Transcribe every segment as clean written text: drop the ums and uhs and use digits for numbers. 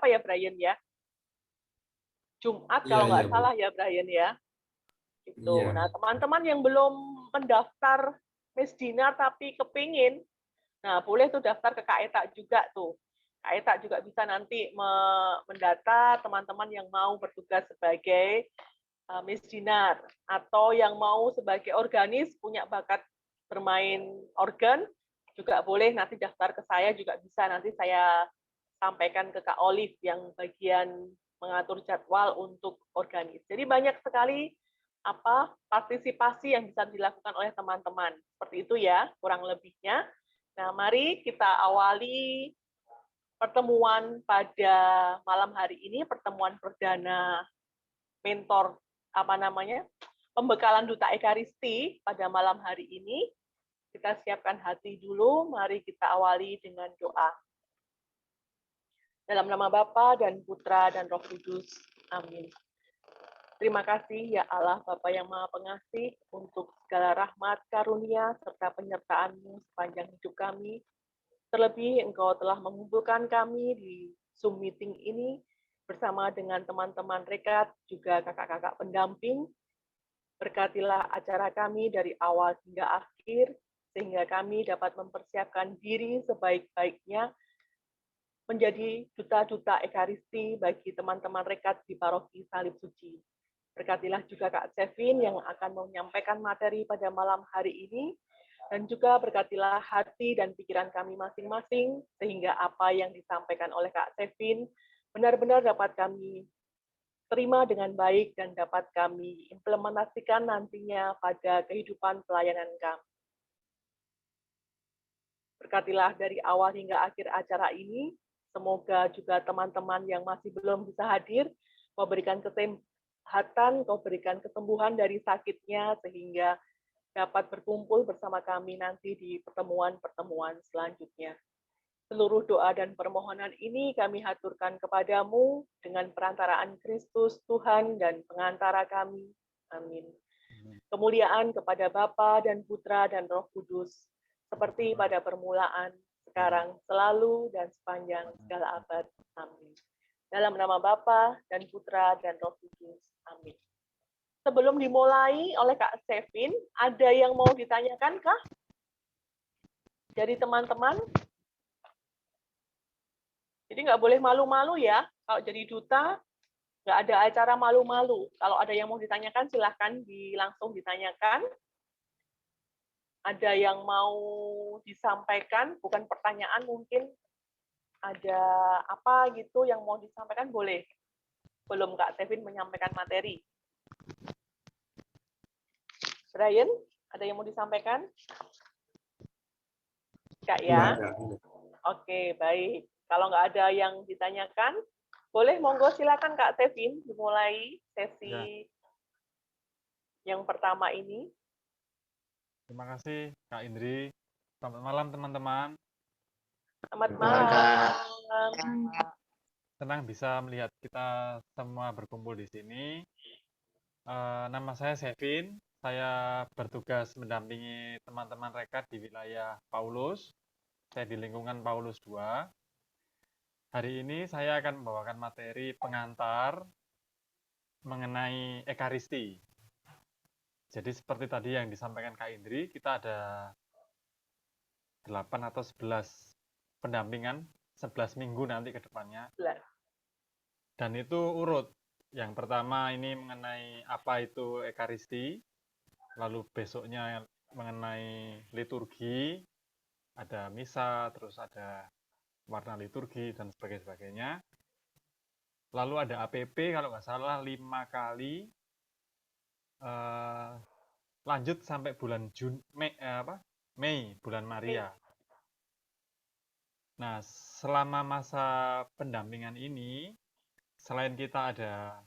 apa ya Brian ya? Jumat Iya, kalau iya, nggak Bu. salah ya Brian ya. Itu. Iya. Nah, teman-teman yang belum mendaftar Miss Dinar tapi kepingin, nah boleh tuh daftar ke Kak Eta juga tuh. Kak Eta juga bisa nanti mendata teman-teman yang mau bertugas sebagai Miss Dinar atau yang mau sebagai organis punya bakat bermain organ juga boleh nanti daftar ke saya juga bisa nanti saya sampaikan ke Kak Olive yang bagian mengatur jadwal untuk organis. Jadi banyak sekali partisipasi yang bisa dilakukan oleh teman-teman. Seperti itu ya, kurang lebihnya. Nah, mari kita awali pertemuan pada malam hari ini, pertemuan perdana mentor pembekalan Duta Ekaristi pada malam hari ini. Kita siapkan hati dulu, mari kita awali dengan doa. Dalam nama Bapa dan Putra dan Roh Kudus. Amin. Terima kasih ya Allah Bapa yang Maha Pengasih untuk segala rahmat, karunia, serta penyertaan-Mu sepanjang hidup kami. Terlebih Engkau telah mengumpulkan kami di Zoom meeting ini bersama dengan teman-teman rekat, juga kakak-kakak pendamping. Berkatilah acara kami dari awal hingga akhir, sehingga kami dapat mempersiapkan diri sebaik-baiknya menjadi duta-duta Ekaristi bagi teman-teman rekat di Paroki Salib Suci. Berkatilah juga Kak Sevin yang akan menyampaikan materi pada malam hari ini, dan juga berkatilah hati dan pikiran kami masing-masing, sehingga apa yang disampaikan oleh Kak Sevin benar-benar dapat kami terima dengan baik dan dapat kami implementasikan nantinya pada kehidupan pelayanan kami. Berkatilah dari awal hingga akhir acara ini, semoga juga teman-teman yang masih belum bisa hadir, Kau berikan kesehatan, Kau berikan kesembuhan dari sakitnya, sehingga dapat berkumpul bersama kami nanti di pertemuan-pertemuan selanjutnya. Seluruh doa dan permohonan ini kami haturkan kepadamu dengan perantaraan Kristus, Tuhan, dan pengantara kami. Amin. Kemuliaan kepada Bapa dan Putra dan Roh Kudus, seperti pada permulaan, sekarang, selalu, dan sepanjang segala abad. Amin. Dalam nama Bapa dan Putra dan Roh Kudus. Amin. Sebelum dimulai oleh Kak Sevin, ada yang mau ditanyakan kah? Dari teman-teman? Jadi nggak boleh malu-malu ya. Kalau jadi duta, nggak ada acara malu-malu. Kalau ada yang mau ditanyakan, silahkan langsung ditanyakan. Ada yang mau disampaikan, bukan pertanyaan, mungkin ada apa gitu yang mau disampaikan, boleh. Belum Kak Sevin menyampaikan materi. Brian, ada yang mau disampaikan? Enggak ya? Oke, baik. Kalau nggak ada yang ditanyakan, boleh monggo silakan Kak Sevin dimulai sesi yang pertama ini. Terima kasih Kak Indri. Selamat malam teman-teman. Selamat malam. Senang bisa melihat kita semua berkumpul di sini. Nama saya Sevin. Saya bertugas mendampingi teman-teman rekat di wilayah Paulus. Saya di lingkungan Paulus 2. Hari ini saya akan membawakan materi pengantar mengenai Ekaristi. Jadi seperti tadi yang disampaikan Kak Indri, kita ada 8 atau 11 pendampingan, 11 minggu nanti ke depannya. Dan itu urut. Yang pertama ini mengenai apa itu Ekaristi, lalu besoknya mengenai liturgi, ada misa, terus ada warna liturgi, dan sebagainya. Lalu ada APP, kalau nggak salah 5 kali, lanjut sampai bulan Mei, bulan Maria. Nah, selama masa pendampingan ini, selain kita ada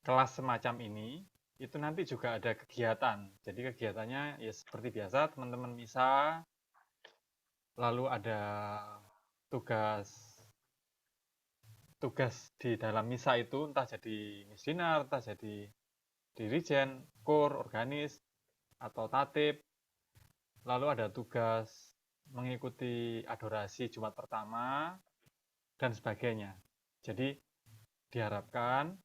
kelas semacam ini, itu nanti juga ada kegiatan. Jadi kegiatannya ya seperti biasa, teman-teman misa, lalu ada tugas di dalam misa itu, entah jadi misinar, entah jadi dirijen, kur, organis, atau tatip. Lalu ada tugas mengikuti adorasi Jumat pertama, dan sebagainya. Jadi diharapkan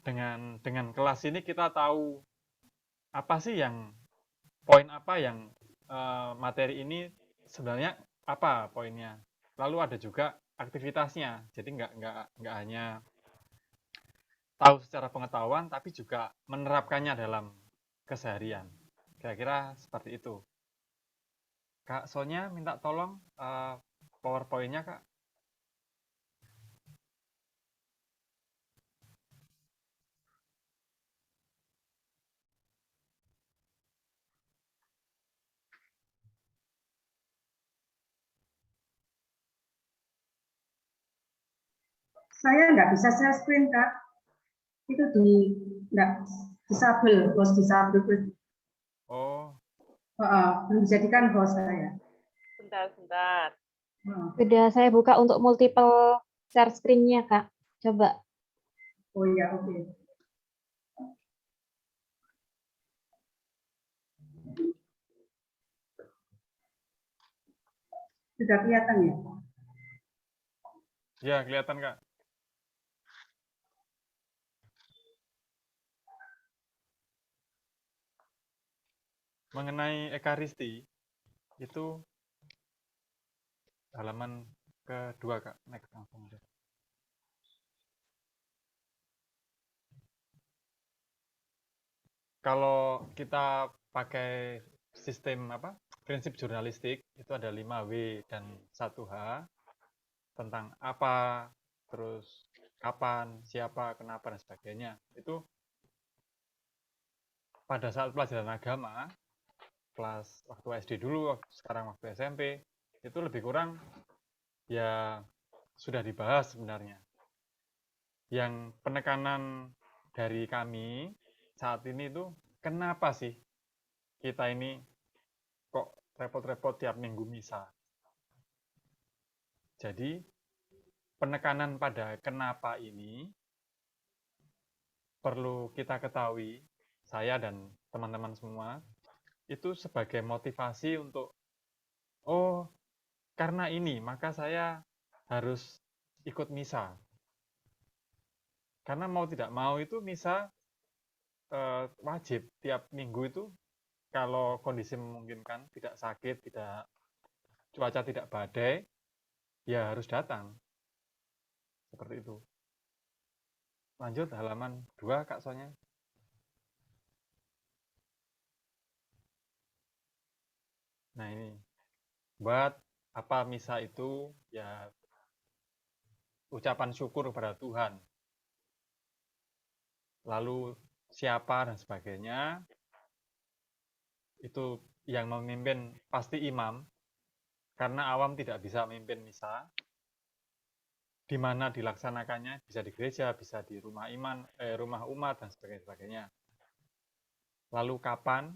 dengan kelas ini kita tahu apa sih yang poin apa yang materi ini sebenarnya apa poinnya. Lalu ada juga aktivitasnya. Jadi nggak hanya tahu secara pengetahuan, tapi juga menerapkannya dalam keseharian. Kira-kira seperti itu. Kak Sonya minta tolong PowerPoint-nya, Kak. Saya nggak bisa share screen, Kak. Itu nggak disable, host disable. Oh, Belum dijadikan host saya. Sebentar. Sudah saya buka untuk multiple share screen-nya, Kak. Coba. Oh ya, oke. Sudah kelihatan ya? ya kelihatan, Kak. Mengenai Ekaristi, itu halaman kedua, Kak. Next langsung aja. Kalau kita pakai sistem prinsip jurnalistik, itu ada 5W dan 1H tentang apa, terus kapan, siapa, kenapa, dan sebagainya. Itu pada saat pelajaran agama, kelas waktu SD dulu, sekarang waktu SMP, itu lebih kurang ya sudah dibahas sebenarnya. Yang penekanan dari kami saat ini itu kenapa sih kita ini kok repot-repot tiap minggu misa. Jadi penekanan pada kenapa ini perlu kita ketahui, saya dan teman-teman semua, itu sebagai motivasi untuk, oh karena ini maka saya harus ikut misa. Karena mau tidak mau itu misa wajib tiap minggu itu, kalau kondisi memungkinkan, tidak sakit, tidak cuaca tidak badai, ya harus datang. Seperti itu. Lanjut halaman 2, Kak Sonya. Nah ini, buat apa misa itu? Ya ucapan syukur kepada Tuhan. Lalu siapa dan sebagainya, itu yang memimpin pasti imam, karena awam tidak bisa memimpin misa. Di mana dilaksanakannya, bisa di gereja, bisa di rumah rumah umat, dan sebagainya. Lalu kapan?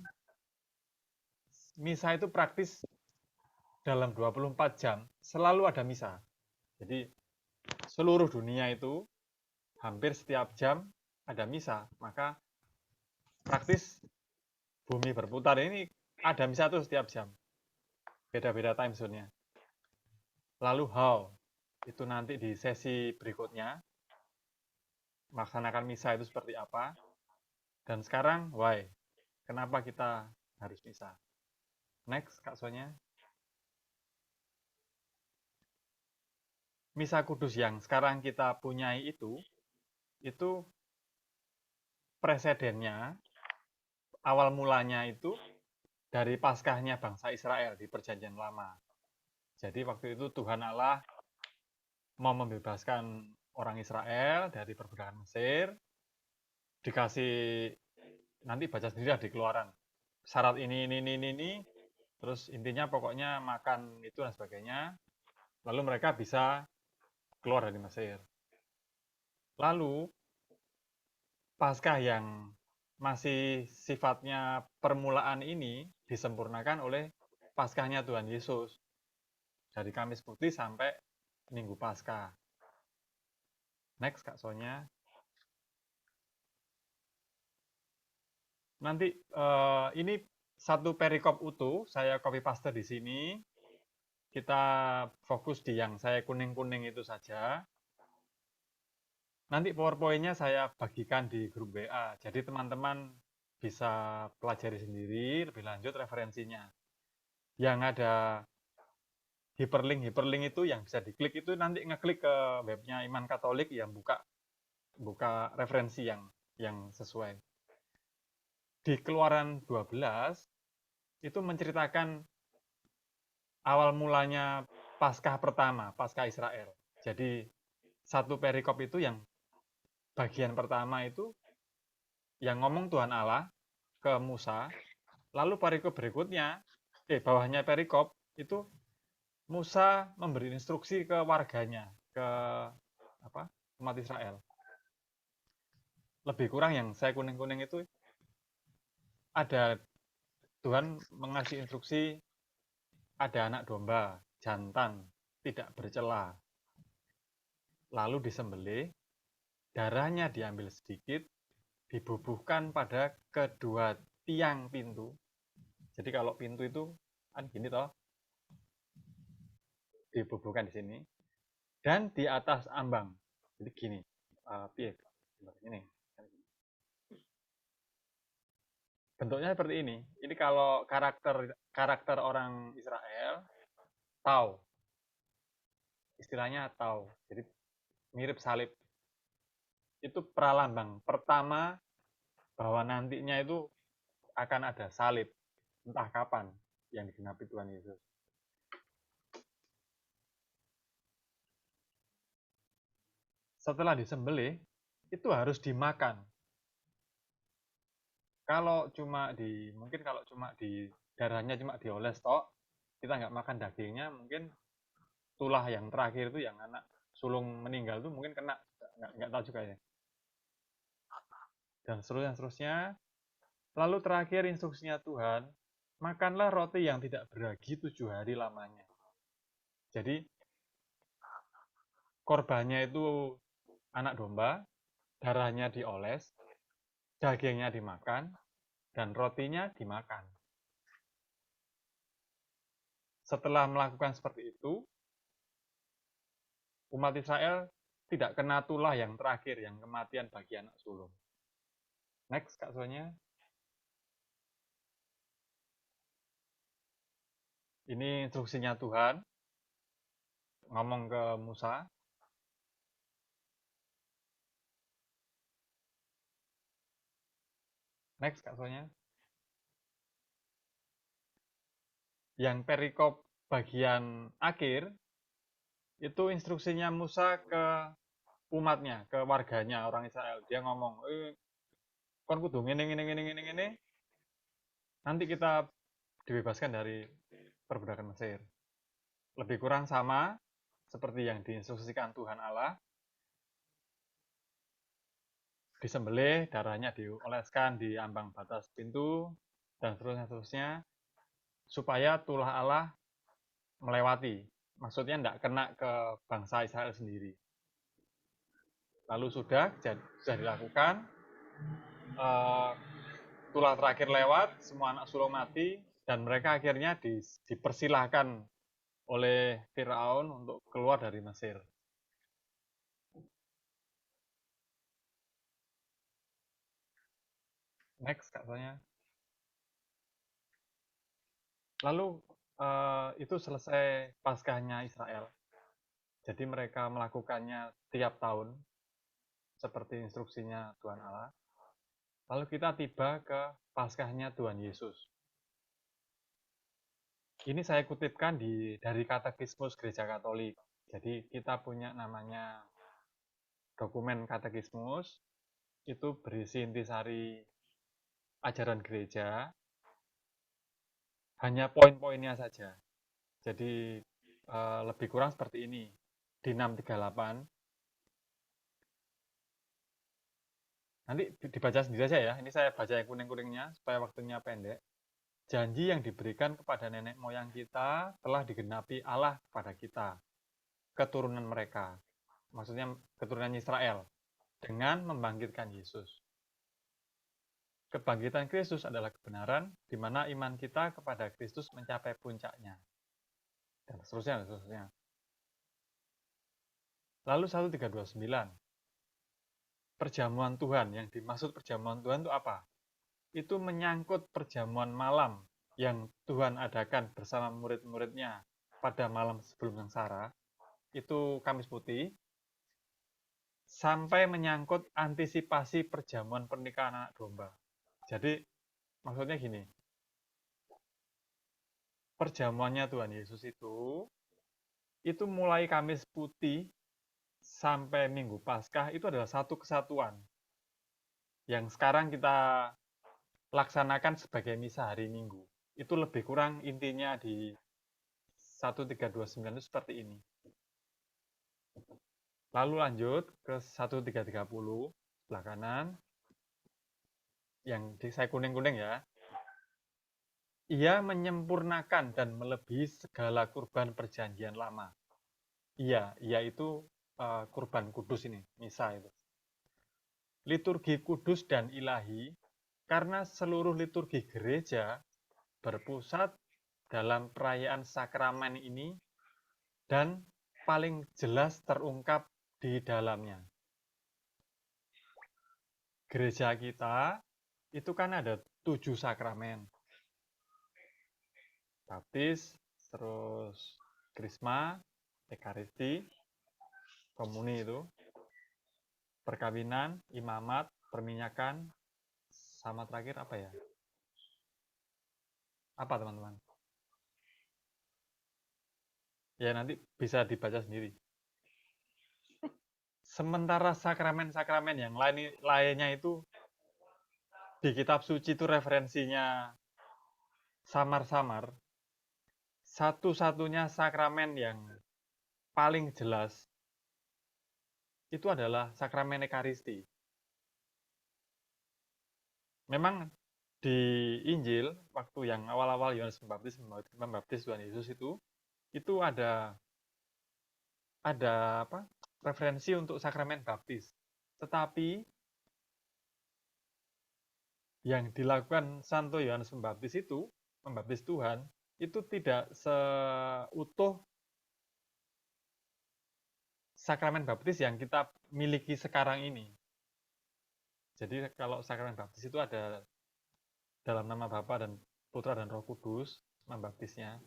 Misa itu praktis dalam 24 jam, selalu ada misa. Jadi seluruh dunia itu hampir setiap jam ada misa. Maka praktis bumi berputar ini ada misa tuh setiap jam. Beda-beda time zone-nya. Lalu how? Itu nanti di sesi berikutnya, melaksanakan misa itu seperti apa. Dan sekarang, why? Kenapa kita harus misa? Next, Kak Sonya. Misa Kudus yang sekarang kita punyai itu presidennya, awal mulanya itu dari Paskahnya bangsa Israel di Perjanjian Lama. Jadi waktu itu Tuhan Allah mau membebaskan orang Israel dari perbudakan Mesir, dikasih, nanti baca sendiri di Keluaran, syarat ini, terus intinya pokoknya makan itu dan sebagainya, lalu mereka bisa keluar dari Mesir. Lalu Paskah yang masih sifatnya permulaan ini disempurnakan oleh Paskahnya Tuhan Yesus, dari Kamis Putih sampai Minggu Paskah. Next, Kak Sonya. Nanti ini satu perikop utuh, saya copy paste di sini. kita fokus di yang saya kuning-kuning itu saja. Nanti PowerPoint-nya saya bagikan di grup WA. Jadi teman-teman bisa pelajari sendiri lebih lanjut referensinya. Yang ada hyperlink itu yang bisa diklik itu nanti ngeklik ke webnya Iman Katolik yang buka referensi yang sesuai. Di Keluaran 12 itu menceritakan awal mulanya Paskah pertama, Paskah Israel. Jadi satu perikop itu yang bagian pertama itu yang ngomong Tuhan Allah ke Musa, lalu perikop berikutnya, bawahnya perikop itu Musa memberi instruksi ke warganya, ke umat Israel. Lebih kurang yang saya kuning-kuning itu ada Tuhan mengasih instruksi ada anak domba, jantan, tidak bercela. Lalu disembelih, darahnya diambil sedikit, dibubuhkan pada kedua tiang pintu. Jadi kalau pintu itu kan gini toh, dibubuhkan di sini, dan di atas ambang. Jadi gini, ini. Bentuknya seperti ini. Ini kalau karakter orang Israel, tau. Istilahnya tau. Jadi mirip salib. Itu pralambang pertama bahwa nantinya itu akan ada salib. Entah kapan yang digenapi Tuhan Yesus. Setelah disembelih, itu harus dimakan. Mungkin kalau cuma di darahnya cuma dioles tok, kita nggak makan dagingnya, mungkin tulah yang terakhir itu yang anak sulung meninggal itu mungkin kena, nggak tahu juga ya. Dan seterusnya. Lalu terakhir instruksinya Tuhan, makanlah roti yang tidak beragi 7 hari lamanya. Jadi korbannya itu anak domba, darahnya dioles, dagingnya dimakan, dan rotinya dimakan. Setelah melakukan seperti itu, umat Israel tidak kena tulah yang terakhir, yang kematian bagi anak sulung. Next, Kak Sonya. Ini instruksinya Tuhan, ngomong ke Musa. Next, Kak Sonya. Yang perikop bagian akhir, itu instruksinya Musa ke umatnya, ke warganya, orang Israel. Dia ngomong, kon kudu ngene. Nanti kita dibebaskan dari perbudakan Mesir. Lebih kurang sama seperti yang diinstruksikan Tuhan Allah. Disembelih, darahnya dioleskan di ambang batas pintu, dan seterusnya, supaya tulah Allah melewati. Maksudnya tidak kena ke bangsa Israel sendiri. Lalu sudah dilakukan, tulah terakhir lewat, semua anak sulung mati, dan mereka akhirnya dipersilahkan oleh Firaun untuk keluar dari Mesir. Next, Kak Sonya. Lalu itu selesai Paskahnya Israel. Jadi mereka melakukannya tiap tahun, seperti instruksinya Tuhan Allah. Lalu kita tiba ke Paskahnya Tuhan Yesus. Ini saya kutipkan dari Katekismus Gereja Katolik. Jadi kita punya namanya dokumen Katekismus, itu berisi intisari ajaran gereja, hanya poin-poinnya saja. Jadi lebih kurang seperti ini. Di 638, nanti dibaca sendiri saja ya. Ini saya baca yang kuning-kuningnya supaya waktunya pendek. Janji yang diberikan kepada nenek moyang kita telah digenapi Allah kepada kita, keturunan mereka. Maksudnya keturunan Israel, dengan membangkitkan Yesus. Kebangkitan Kristus adalah kebenaran, di mana iman kita kepada Kristus mencapai puncaknya. dan seterusnya, dan seterusnya. Lalu 1329, perjamuan Tuhan. Yang dimaksud perjamuan Tuhan itu apa? Itu menyangkut perjamuan malam yang Tuhan adakan bersama murid-muridnya pada malam sebelum sengsara, itu Kamis Putih, sampai menyangkut antisipasi perjamuan pernikahan anak domba. Jadi, maksudnya gini, perjamuannya Tuhan Yesus itu mulai Kamis Putih sampai Minggu Paskah itu adalah satu kesatuan yang sekarang kita laksanakan sebagai misa hari Minggu. Itu lebih kurang intinya di 1329 itu seperti ini. Lalu lanjut ke 1330 sebelah kanan, yang saya kuning-kuning ya. Ia menyempurnakan dan melebihi segala kurban perjanjian lama. Ia itu kurban kudus ini, misa itu. Liturgi kudus dan ilahi, karena seluruh liturgi gereja berpusat dalam perayaan sakramen ini dan paling jelas terungkap di dalamnya. Gereja kita itu kan ada 7 sakramen. Baptis, terus Krisma, Ekaristi, Komuni itu, perkawinan, imamat, perminyakan, sama terakhir apa ya? Apa teman-teman? Ya nanti bisa dibaca sendiri. Sementara sakramen-sakramen yang lainnya itu di kitab suci itu referensinya samar-samar. Satu-satunya sakramen yang paling jelas itu adalah sakramen Ekaristi. Memang di Injil waktu yang awal-awal Yohanes membaptis Tuhan Yesus itu ada apa? Referensi untuk sakramen baptis. Tetapi yang dilakukan Santo Yohanes Pembaptis itu, membaptis Tuhan, itu tidak seutuh sakramen baptis yang kita miliki sekarang ini. Jadi kalau sakramen baptis itu ada dalam nama Bapa dan Putra dan Roh Kudus, membaptisnya.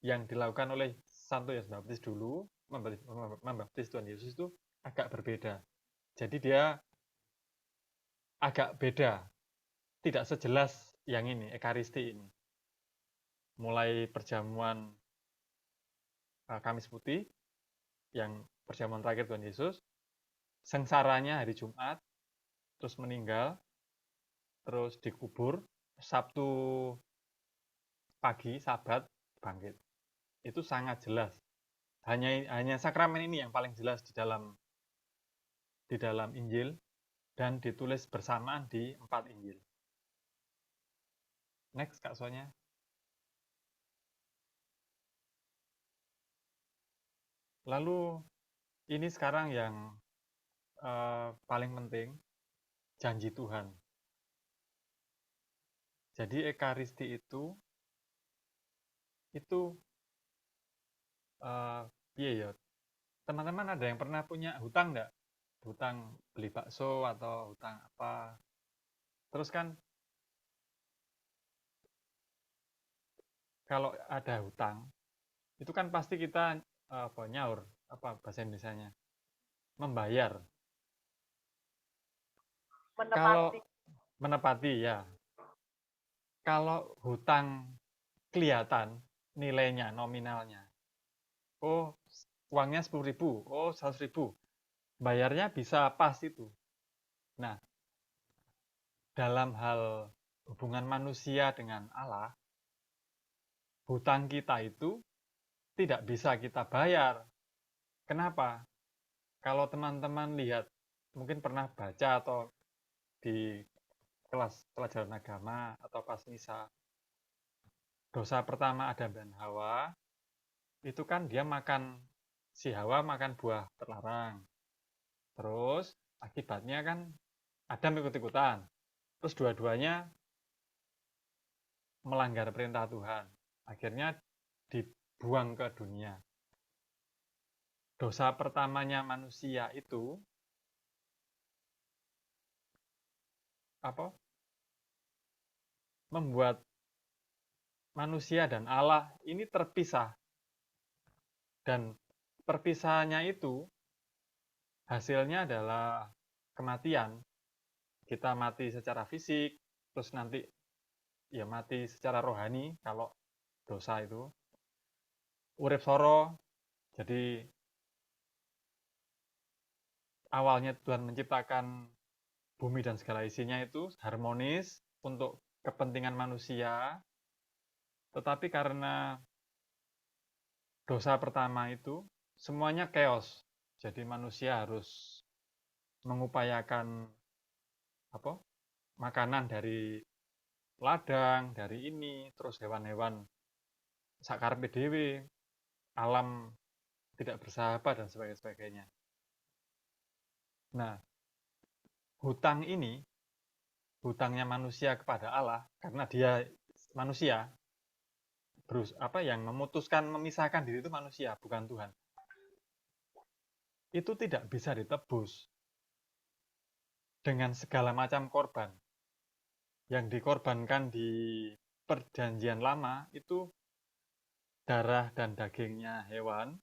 Yang dilakukan oleh Santo Yohanes Pembaptis dulu, membaptis Tuhan Yesus itu agak berbeda. Jadi dia agak beda, tidak sejelas yang ini, Ekaristi ini. Mulai perjamuan Kamis Putih, yang perjamuan terakhir Tuhan Yesus, sengsaranya hari Jumat, terus meninggal, terus dikubur, Sabtu pagi, Sabat, bangkit. Itu sangat jelas. Hanya sakramen ini yang paling jelas di dalam Injil dan ditulis bersamaan di 4 Injil. Next, Kak Sonya. Lalu ini sekarang yang paling penting, janji Tuhan. Jadi Ekaristi itu ya, teman-teman ada yang pernah punya hutang enggak? Hutang beli bakso atau hutang apa? Terus kan kalau ada hutang, itu kan pasti kita nyaur, apa bahasa Indonesianya? Membayar. Kalau menepati ya. Kalau hutang kelihatan nilainya, nominalnya. Oh, uangnya 10.000, oh 100.000. Bayarnya bisa pas itu. Nah, dalam hal hubungan manusia dengan Allah, hutang kita itu tidak bisa kita bayar. Kenapa? Kalau teman-teman lihat, mungkin pernah baca atau di kelas pelajaran agama atau pas misa, dosa pertama Adam dan Hawa, itu kan dia si Hawa makan buah terlarang. Terus akibatnya kan Adam ikut-ikutan. Terus dua-duanya melanggar perintah Tuhan. Akhirnya buang ke dunia. Dosa pertamanya manusia itu apa? Membuat manusia dan Allah ini terpisah. Dan perpisahannya itu hasilnya adalah kematian. Kita mati secara fisik, terus nanti ya mati secara rohani kalau dosa itu. Urip soro, jadi awalnya Tuhan menciptakan bumi dan segala isinya itu harmonis untuk kepentingan manusia, tetapi karena dosa pertama itu semuanya chaos. Jadi manusia harus mengupayakan apa? Makanan dari ladang, dari ini, terus hewan-hewan sakarepe dhewe, alam tidak bersahabat dan sebagainya. Nah, hutang ini, hutangnya manusia kepada Allah, karena dia manusia, yang memutuskan memisahkan diri itu manusia, bukan Tuhan. Itu tidak bisa ditebus dengan segala macam korban. Yang dikorbankan di perjanjian lama itu darah dan dagingnya hewan,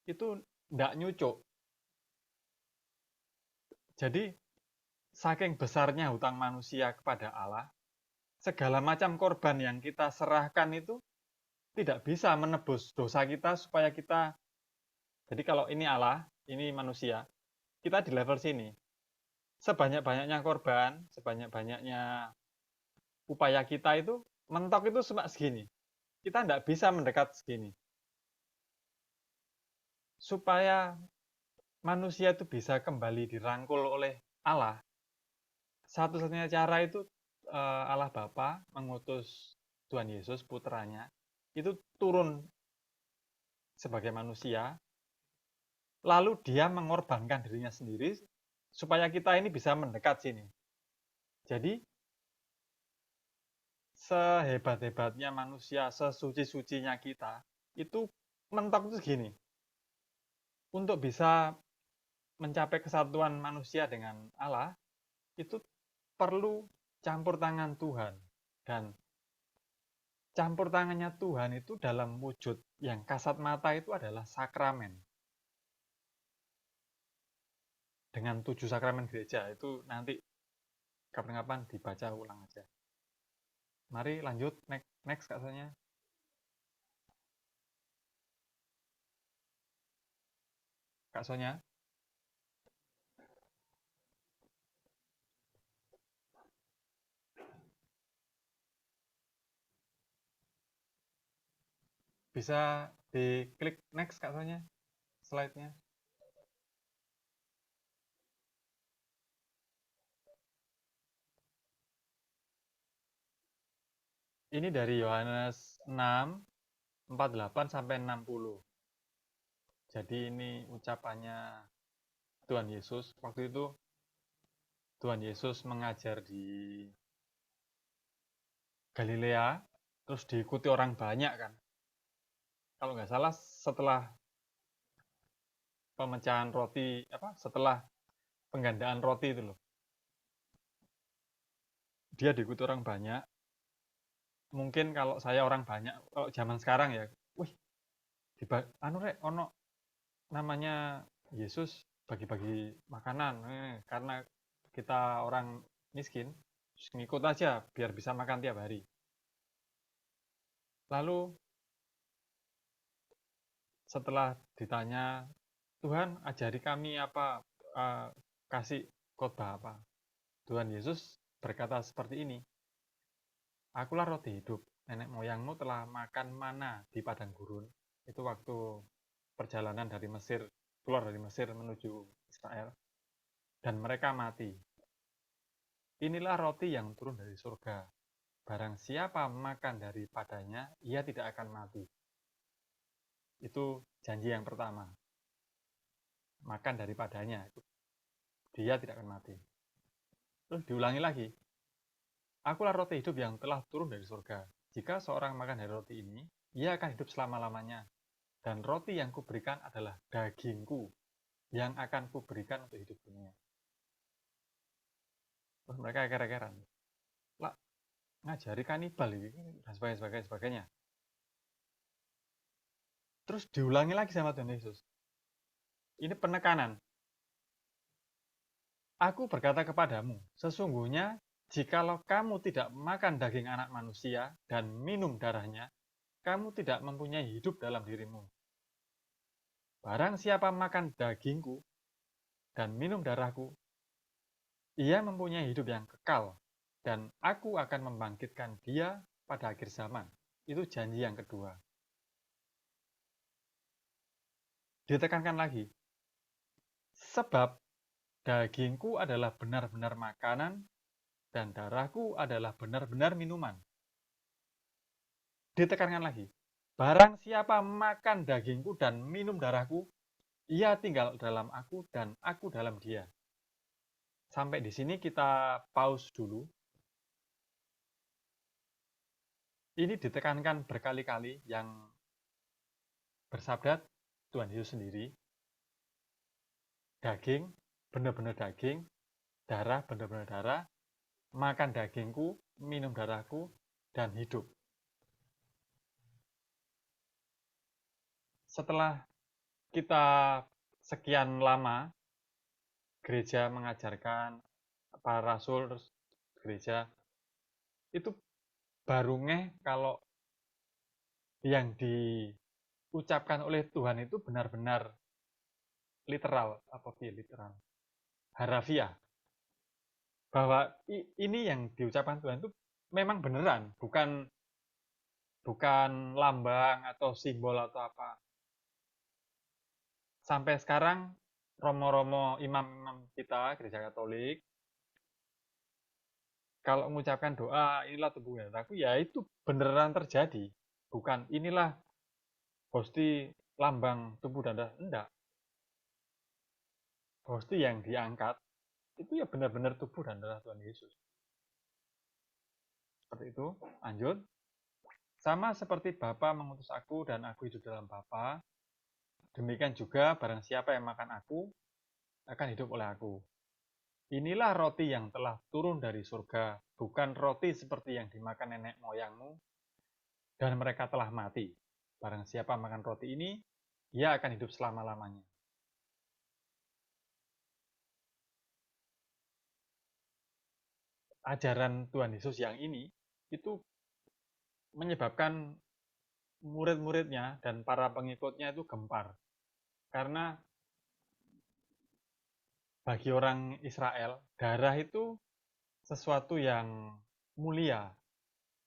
itu tidak nyucuk. Jadi, saking besarnya hutang manusia kepada Allah, segala macam korban yang kita serahkan itu tidak bisa menebus dosa kita supaya kita, jadi kalau ini Allah, ini manusia, kita di level sini. Sebanyak-banyaknya korban, sebanyak-banyaknya upaya kita itu, mentok itu cuma segini. Kita tidak bisa mendekat segini. Supaya manusia itu bisa kembali dirangkul oleh Allah, satu-satunya cara itu Allah Bapa mengutus Tuhan Yesus, putranya, itu turun sebagai manusia, lalu dia mengorbankan dirinya sendiri supaya kita ini bisa mendekat sini. Jadi, sehebat-hebatnya manusia, sesuci-sucinya kita, itu mentok itu segini. Untuk bisa mencapai kesatuan manusia dengan Allah, itu perlu campur tangan Tuhan. Dan campur tangannya Tuhan itu dalam wujud yang kasat mata itu adalah sakramen. Dengan 7 sakramen gereja, itu nanti kapan-kapan dibaca ulang aja. Mari lanjut, next Kak Sonya. Kak Sonya. Bisa diklik next Kak Sonya, slide-nya. Ini dari Yohanes 6, 48 sampai 60. Jadi ini ucapannya Tuhan Yesus. Waktu itu Tuhan Yesus mengajar di Galilea, terus diikuti orang banyak kan. Kalau nggak salah setelah pemecahan roti, setelah penggandaan roti itu loh. Dia diikuti orang banyak. Mungkin kalau saya orang banyak, kalau zaman sekarang ya, wih, ono namanya Yesus bagi-bagi makanan, karena kita orang miskin, ngikut aja biar bisa makan tiap hari. Lalu setelah ditanya, Tuhan ajari kami apa, kasih khotbah apa. Tuhan Yesus berkata seperti ini, akulah roti hidup, nenek moyangmu telah makan mana di padang gurun. Itu waktu perjalanan dari Mesir, keluar dari Mesir menuju Israel. Dan mereka mati. Inilah roti yang turun dari surga. Barang siapa makan daripadanya, ia tidak akan mati. Itu janji yang pertama. Makan daripadanya, dia tidak akan mati. Terus diulangi lagi. Akulah roti hidup yang telah turun dari surga. Jika seorang makan dari roti ini, ia akan hidup selama-lamanya. Dan roti yang kuberikan adalah dagingku yang akan kuberikan untuk hidup dunia. Terus mereka keker-kekeran. Lah, ngajari kanibal ini dan sebagainya. Terus diulangi lagi sama Tuhan Yesus. Ini penekanan. Aku berkata kepadamu, sesungguhnya jikalau kamu tidak makan daging anak manusia dan minum darahnya, kamu tidak mempunyai hidup dalam dirimu. Barang siapa makan dagingku dan minum darahku, ia mempunyai hidup yang kekal, dan aku akan membangkitkan dia pada akhir zaman. Itu janji yang kedua. Ditekankan lagi, sebab dagingku adalah benar-benar makanan, dan darahku adalah benar-benar minuman. Ditekankan lagi, barang siapa makan dagingku dan minum darahku, ia tinggal dalam aku dan aku dalam dia. Sampai di sini kita pause dulu. Ini ditekankan berkali-kali yang bersabda Tuhan Yesus sendiri. Daging, benar-benar daging, darah, benar-benar darah, makan dagingku, minum darahku, dan hidup. Setelah kita sekian lama gereja mengajarkan, para rasul, gereja, itu baru ngeh kalau yang diucapkan oleh Tuhan itu benar-benar literal, harafiah. Bahwa ini yang diucapkan Tuhan itu memang beneran, bukan lambang atau simbol atau apa. Sampai sekarang romo-romo imam kita gereja Katolik kalau mengucapkan doa inilah tubuh dan darahku, ya itu beneran terjadi, bukan inilah hosti lambang tubuh dan darah. Enggak, hosti yang diangkat itu ya benar-benar tubuh dan darah Tuhan Yesus. Seperti itu. Lanjut. Sama seperti Bapa mengutus aku dan aku hidup dalam Bapa, demikian juga barang siapa yang makan aku akan hidup oleh aku. Inilah roti yang telah turun dari surga, bukan roti seperti yang dimakan nenek moyangmu, dan mereka telah mati. Barang siapa makan roti ini, ia akan hidup selama-lamanya. Ajaran Tuhan Yesus yang ini, itu menyebabkan murid-muridnya dan para pengikutnya itu gempar. Karena bagi orang Israel, darah itu sesuatu yang mulia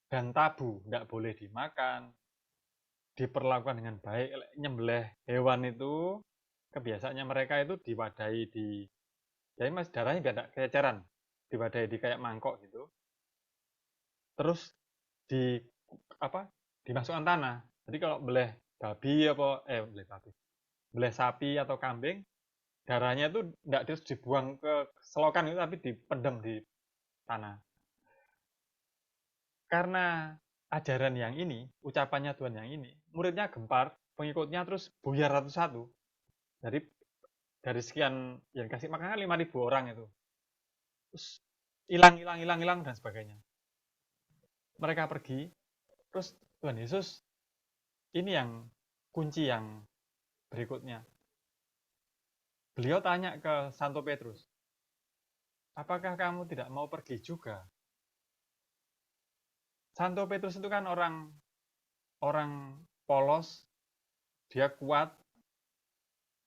dan tabu, tidak boleh dimakan, diperlakukan dengan baik. Nyembelih hewan itu kebiasaannya mereka itu diwadahi jadi mas darahnya biar tidak keceran, diwadahi di kayak mangkok gitu, terus dimasukkan tanah. Jadi kalau beleh sapi atau kambing, darahnya itu tidak terus dibuang ke selokan itu, tapi dipendam di tanah. Karena ajaran yang ini, ucapannya Tuhan yang ini, muridnya gempar, pengikutnya terus buyar satu-satu. Dari sekian yang kasih makan 5.000 orang itu. Terus hilang dan sebagainya. Mereka pergi, terus Tuhan Yesus, ini yang kunci yang berikutnya. Beliau tanya ke Santo Petrus, apakah kamu tidak mau pergi juga? Santo Petrus itu kan orang polos, dia kuat,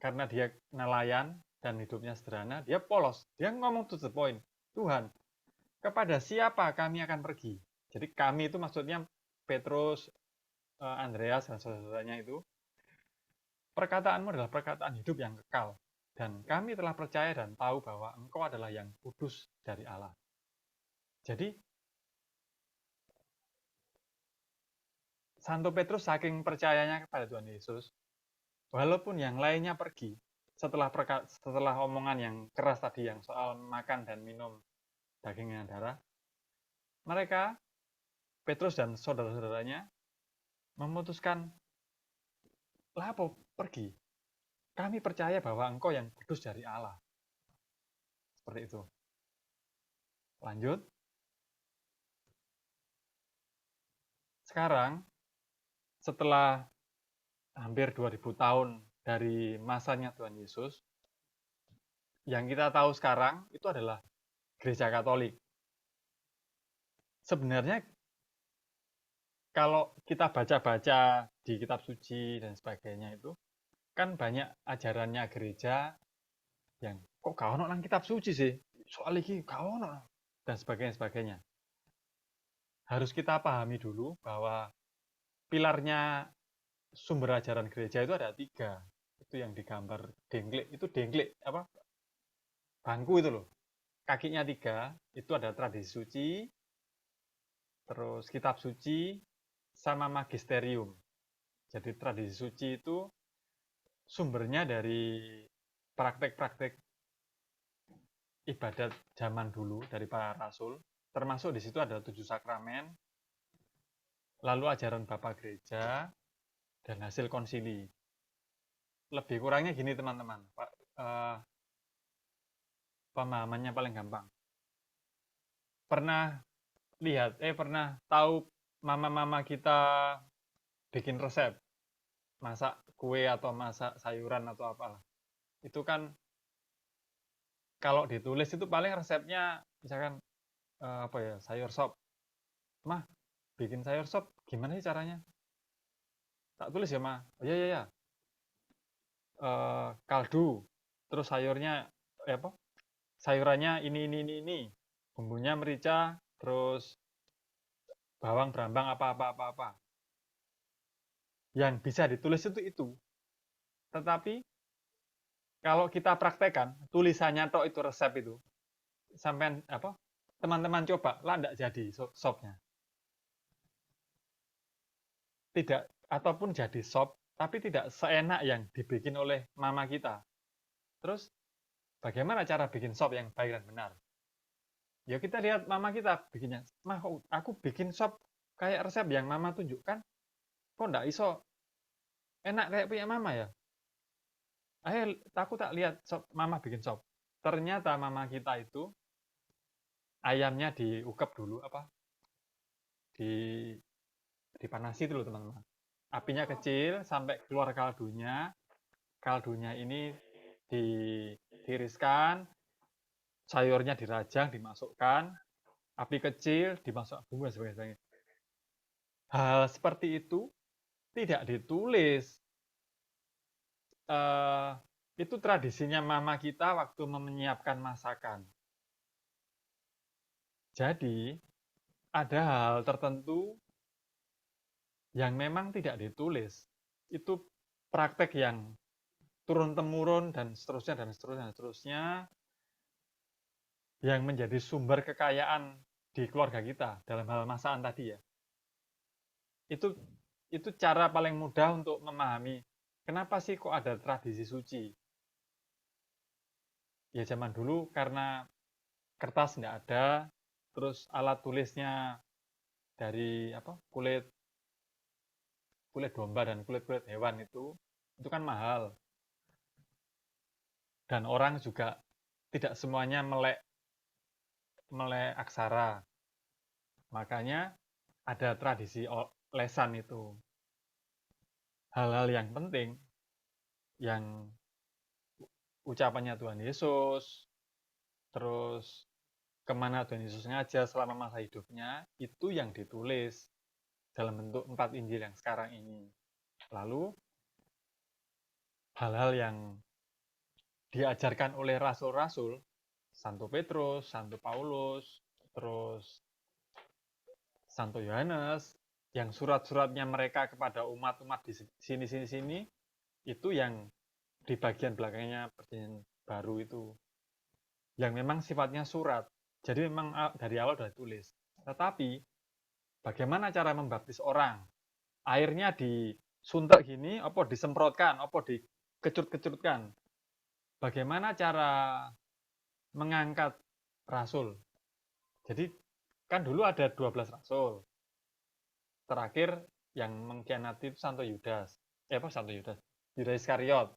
karena dia nelayan dan hidupnya sederhana, dia polos. Dia ngomong to the point, Tuhan, kepada siapa kami akan pergi? Jadi kami itu maksudnya Petrus, Andreas, dan saudara-saudaranya itu. Perkataanmu adalah perkataan hidup yang kekal. Dan kami telah percaya dan tahu bahwa engkau adalah yang kudus dari Allah. Jadi, Santo Petrus saking percayanya kepada Tuhan Yesus, walaupun yang lainnya pergi, setelah omongan yang keras tadi yang soal makan dan minum daging dan darah, mereka, Petrus dan saudara-saudaranya, memutuskan, lah apa pergi? Kami percaya bahwa engkau yang kudus dari Allah. Seperti itu. Lanjut. Sekarang, setelah hampir 2000 tahun dari masanya Tuhan Yesus, yang kita tahu sekarang itu adalah Gereja Katolik. Sebenarnya kalau kita baca-baca di kitab suci dan sebagainya itu, kan banyak ajarannya gereja yang kok gak ono nang kitab suci sih, soal iki gak ono dan sebagainya. Harus kita pahami dulu bahwa pilarnya sumber ajaran gereja itu ada 3. Itu yang digambar dengklik apa? Bangku itu loh. Kakinya 3, itu ada tradisi suci, terus kitab suci, sama magisterium. Jadi tradisi suci itu sumbernya dari praktek-praktek ibadat zaman dulu dari para rasul, termasuk di situ ada 7 sakramen, lalu ajaran Bapak Gereja, dan hasil konsili. Lebih kurangnya gini teman-teman, pemahamannya paling gampang. Pernah tahu mama-mama kita bikin resep, masak kue atau masak sayuran atau apalah. Itu kan kalau ditulis itu paling resepnya misalkan sayur sop. Mah, bikin sayur sop gimana sih caranya? Tak tulis ya, Mah. Oh, iya. Kaldu, terus sayurannya ini. Bumbunya merica, terus bawang berambang apa. Yang bisa ditulis itu. Tetapi kalau kita praktekkan tulisannya tok itu resep itu, sampai teman-teman coba lah enggak jadi sopnya. Tidak, ataupun jadi sop tapi tidak seenak yang dibikin oleh mama kita. Terus bagaimana cara bikin sop yang baik dan benar? Ya kita lihat mama kita bikinnya. Mah, aku bikin sop kayak resep yang mama tunjukkan. Kok enggak iso enak kayak punya mama ya? Aku tak lihat mama bikin sop. Ternyata mama kita itu ayamnya diukep dulu dipanasi dulu teman-teman. Apinya kecil sampai keluar kaldunya. Kaldunya ini ditiriskan, sayurnya dirajang, dimasukkan, api kecil, dimasuk bumbu dan sebagainya. Hal seperti itu tidak ditulis. Itu tradisinya mama kita waktu menyiapkan masakan. Jadi, ada hal tertentu yang memang tidak ditulis. Itu praktek yang turun-temurun dan seterusnya yang menjadi sumber kekayaan di keluarga kita dalam hal masakan tadi ya. Itu cara paling mudah untuk memahami kenapa sih kok ada tradisi suci. Ya zaman dulu karena kertas nggak ada, terus alat tulisnya dari kulit domba dan kulit hewan itu kan mahal. Dan orang juga tidak semuanya melek aksara. Makanya ada tradisi lesan itu. Hal-hal yang penting yang ucapannya Tuhan Yesus, terus kemana Tuhan Yesus ngajar selama masa hidupnya, itu yang ditulis dalam bentuk 4 Injil yang sekarang ini. Lalu, hal-hal yang diajarkan oleh rasul-rasul, Santo Petrus, Santo Paulus, terus Santo Yohanes, yang surat-suratnya mereka kepada umat-umat di sini, itu yang di bagian belakangnya Perjanjian Baru itu. Yang memang sifatnya surat. Jadi memang dari awal sudah ditulis. Tetapi, bagaimana cara membaptis orang? Airnya disuntik gini, apa disemprotkan, apa dikecut-kecutkan. Bagaimana cara mengangkat rasul? Jadi kan dulu ada 12 rasul. Terakhir yang mengkhianati itu Santo Yudas. Santo Yudas? Yudas Iskariot.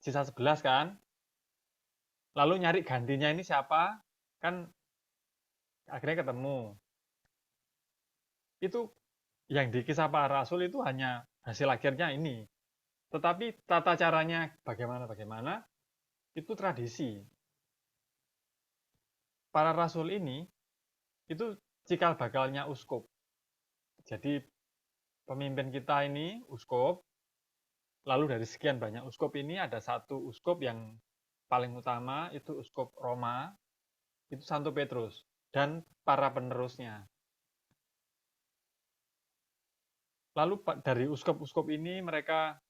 Sisa 11 kan? Lalu nyari gantinya ini siapa? Kan akhirnya ketemu. Itu yang di Kisah Para Rasul itu hanya hasil akhirnya ini. Tetapi tata caranya bagaimana itu tradisi. Para rasul ini itu cikal bakalnya uskup. Jadi pemimpin kita ini uskup, lalu dari sekian banyak uskup ini ada satu uskup yang paling utama, itu uskup Roma, itu Santo Petrus, dan para penerusnya. Lalu dari uskup-uskup ini mereka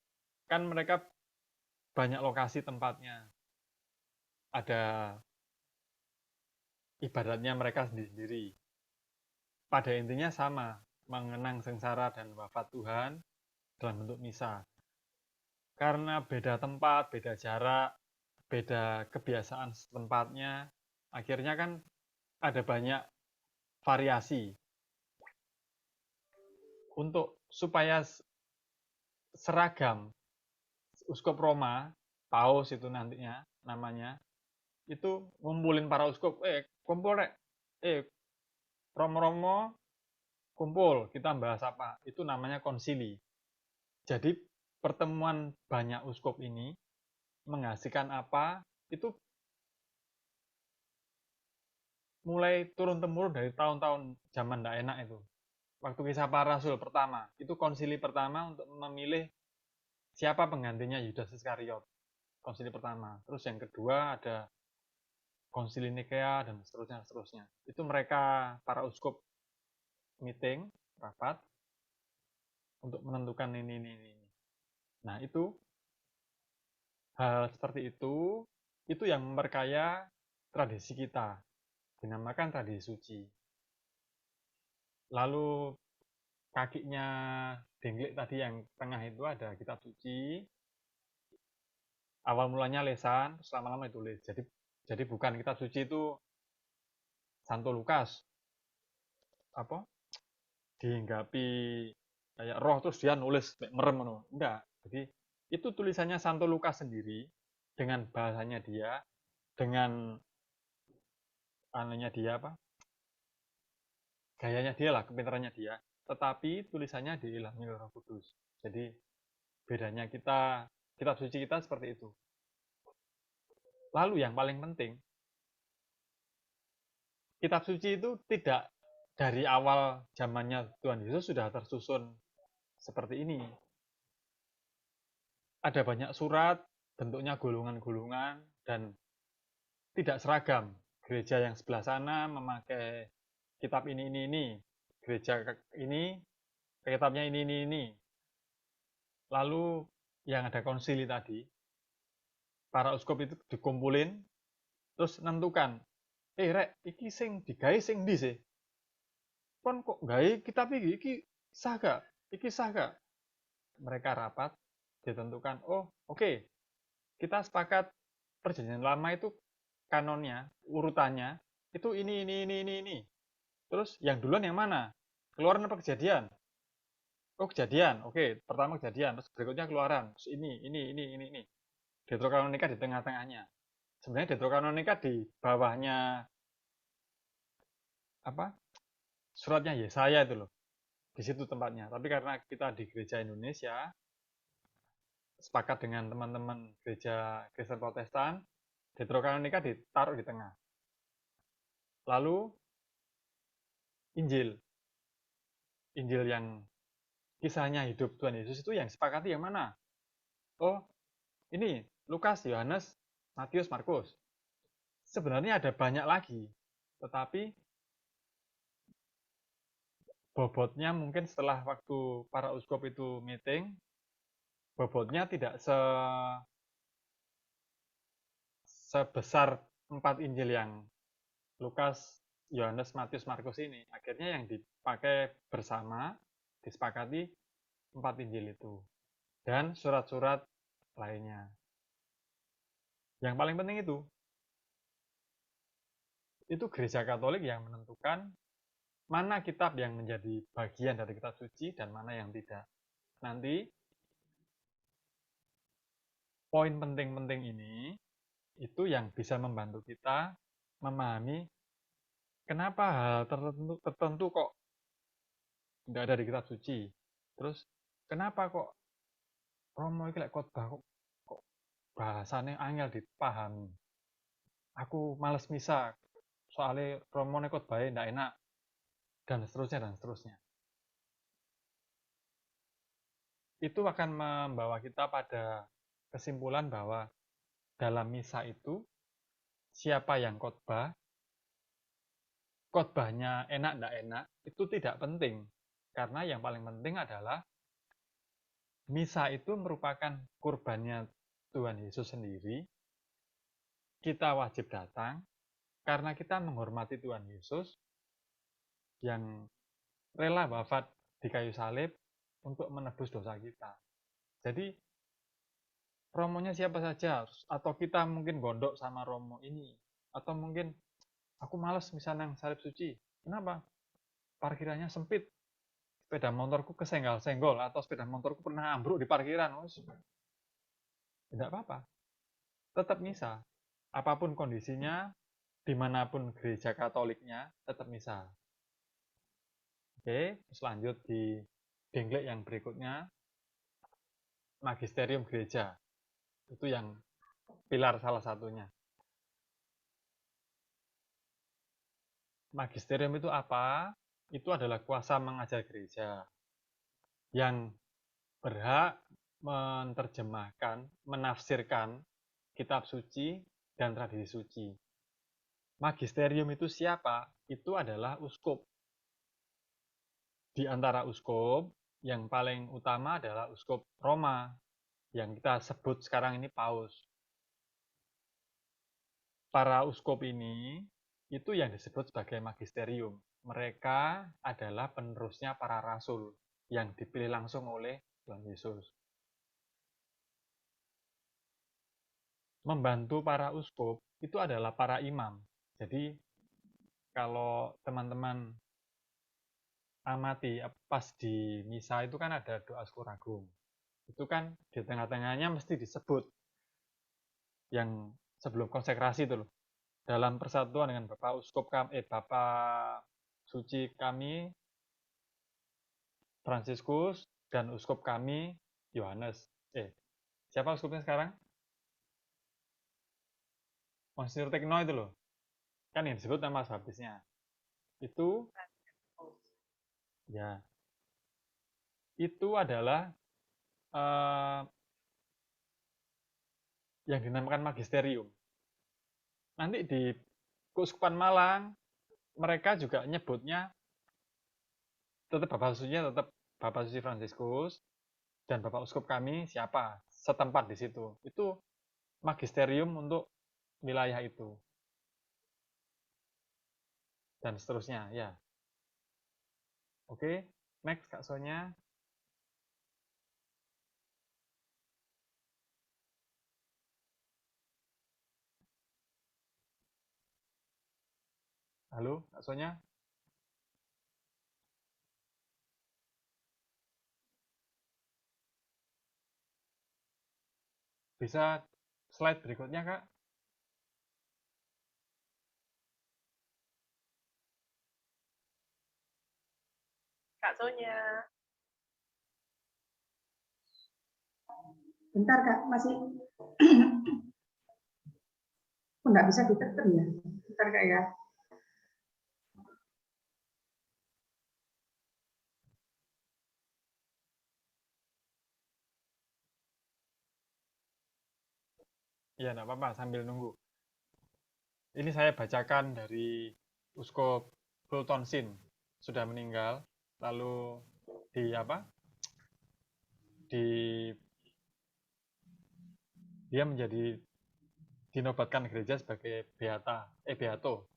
banyak lokasi tempatnya. Ada ibadatnya mereka sendiri. Pada intinya sama, mengenang sengsara dan wafat Tuhan dalam bentuk misa. Karena beda tempat, beda jarak, beda kebiasaan tempatnya, akhirnya kan ada banyak variasi. Untuk supaya seragam, uskup Roma, Paus itu nantinya namanya, itu ngumpulin para uskup, kumpul rek, Romo-romo kumpul, kita bahas apa? Itu namanya konsili. Jadi pertemuan banyak uskup ini menghasilkan apa? Itu mulai turun-temurun dari tahun-tahun zaman tidak enak itu. Waktu Kisah Para Rasul pertama, itu konsili pertama untuk memilih siapa penggantinya Yudas Iskariot. Konsili pertama. Terus yang kedua ada konsili Nikea dan seterusnya. Itu mereka para uskup meeting, rapat untuk menentukan ini. Nah, itu hal seperti itu yang memperkaya tradisi kita, dinamakan tradisi suci. Lalu kakinya dengklik tadi yang tengah itu ada kitab suci. Awal mulanya lesan, terus lama-lama ditulis. Jadi bukan kitab suci itu Santo Lukas dihinggapi kayak roh terus dia nulis merem. Enggak. Jadi itu tulisannya Santo Lukas sendiri dengan bahasanya dia, dengan gayanya dia lah, kepintarannya dia, tetapi tulisannya diilhami oleh Roh Kudus. Jadi bedanya kitab suci kita seperti itu. Lalu yang paling penting, kitab suci itu tidak dari awal zamannya Tuhan Yesus sudah tersusun seperti ini. Ada banyak surat, bentuknya gulungan-gulungan, dan tidak seragam. Gereja yang sebelah sana memakai kitab ini. Gereja ini, kitabnya ini. Lalu yang ada konsili tadi, para uskup itu dikumpulin, terus nentukan, rek, iki sing digawe sing ndi sih? Kon kok gawe kitab iki sah gak? Iki sah gak? Mereka rapat, ditentukan, oke. Kita sepakat perjanjian lama itu kanonnya, urutannya, itu ini. Terus yang duluan yang mana? Keluaran apa kejadian? Kejadian. Oke, pertama kejadian, terus berikutnya keluaran. Terus ini. Deuterokanonika di tengah-tengahnya. Sebenarnya Deuterokanonika di bawahnya suratnya Yesaya itu loh. Di situ tempatnya. Tapi karena kita di gereja Indonesia sepakat dengan teman-teman gereja Kristen Protestan, Deuterokanonika ditaruh di tengah. Lalu Injil yang kisahnya hidup Tuhan Yesus itu yang sepakati yang mana? Ini Lukas, Yohanes, Matius, Markus. Sebenarnya ada banyak lagi, tetapi bobotnya mungkin setelah waktu para uskup itu meeting, bobotnya tidak sebesar 4 Injil yang Lukas, Yohanes, Matius, Markus ini. Akhirnya yang dipakai bersama, disepakati 4 Injil itu. Dan surat-surat lainnya. Yang paling penting itu gereja Katolik yang menentukan mana kitab yang menjadi bagian dari kitab suci dan mana yang tidak. Nanti poin penting-penting ini itu yang bisa membantu kita memahami kenapa hal tertentu kok tidak ada di kitab suci. Terus kenapa kok Romo iki lek khotbah kok bahasane angel dipahami. Aku males misa soalnya Romo nek khotbah ndak enak dan seterusnya dan seterusnya. Itu akan membawa kita pada kesimpulan bahwa dalam misa itu siapa yang khotbah, khotbahnya enak ndak enak itu tidak penting. Karena yang paling penting adalah misa itu merupakan kurbannya Tuhan Yesus sendiri. Kita wajib datang karena kita menghormati Tuhan Yesus yang rela wafat di kayu salib untuk menebus dosa kita. Jadi romonya siapa saja, atau kita mungkin gondok sama romo ini, atau mungkin aku males misalnya yang salib suci. Kenapa? Parkirannya sempit. Sepeda motorku kesenggol-senggol, atau sepeda motorku pernah ambruk di parkiran. Tidak apa-apa. Tetap misa. Apapun kondisinya, dimanapun gereja Katoliknya, tetap misa. Oke, terus lanjut di dengklek yang berikutnya. Magisterium gereja. Itu yang pilar salah satunya. Magisterium itu apa? Itu adalah kuasa mengajar gereja yang berhak menerjemahkan, menafsirkan kitab suci dan tradisi suci. Magisterium itu siapa? Itu adalah uskup. Di antara uskup, yang paling utama adalah uskup Roma, yang kita sebut sekarang ini Paus. Para uskup ini, itu yang disebut sebagai magisterium. Mereka adalah penerusnya para rasul, yang dipilih langsung oleh Tuhan Yesus. Membantu para uskup, itu adalah para imam. Jadi, kalau teman-teman amati pas di misa itu kan ada doa skuragung. Itu kan di tengah-tengahnya mesti disebut yang sebelum konsekrasi itu loh. Dalam persatuan dengan Bapak Uskup Bapak Suci kami Fransiskus dan Uskup kami Yohanes. Siapa uskupnya sekarang? Monsignor Tekno itu loh. Kan yang disebut nama baptisnya. Itu ya. Itu adalah yang dinamakan magisterium. Nanti di Keuskupan Malang, mereka juga nyebutnya tetap Bapak Sucinya tetap Bapak Suci Fransiskus dan Bapak Uskup kami siapa setempat di situ. Itu magisterium untuk wilayah itu. Dan seterusnya, ya. Oke, next Kak Sonya. Halo, Kak Sonya. Bisa slide berikutnya, Kak? Kak Sonya. Bentar Kak, masih nggak bisa ditekan ya. Bentar Kak ya. Iya, enggak apa-apa, sambil nunggu. Ini saya bacakan dari Uskup Fultonsin, sudah meninggal, lalu dia menjadi dinobatkan gereja sebagai beato.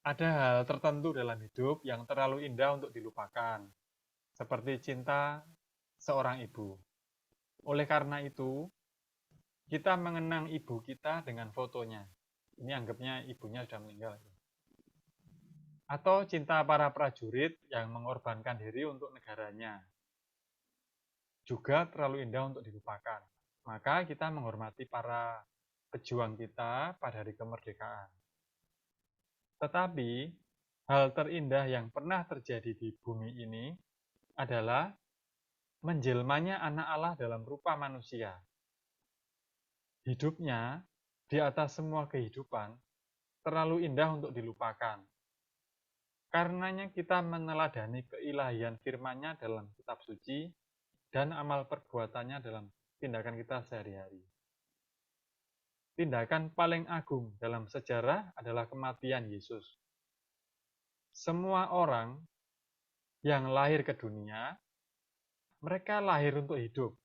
Ada hal tertentu dalam hidup yang terlalu indah untuk dilupakan, seperti cinta seorang ibu. Oleh karena itu, kita mengenang ibu kita dengan fotonya. Ini anggapnya ibunya sudah meninggal. atau cinta para prajurit yang mengorbankan diri untuk negaranya. Juga terlalu indah untuk dilupakan. Maka kita menghormati para pejuang kita pada hari kemerdekaan. Tetapi, hal terindah yang pernah terjadi di bumi ini adalah menjelmanya anak Allah dalam rupa manusia. Hidupnya di atas semua kehidupan terlalu indah untuk dilupakan. Karenanya kita meneladani keilahian firman-Nya dalam kitab suci dan amal perbuatannya dalam tindakan kita sehari-hari. Tindakan paling agung dalam sejarah adalah kematian Yesus. Semua orang yang lahir ke dunia, mereka lahir untuk hidup.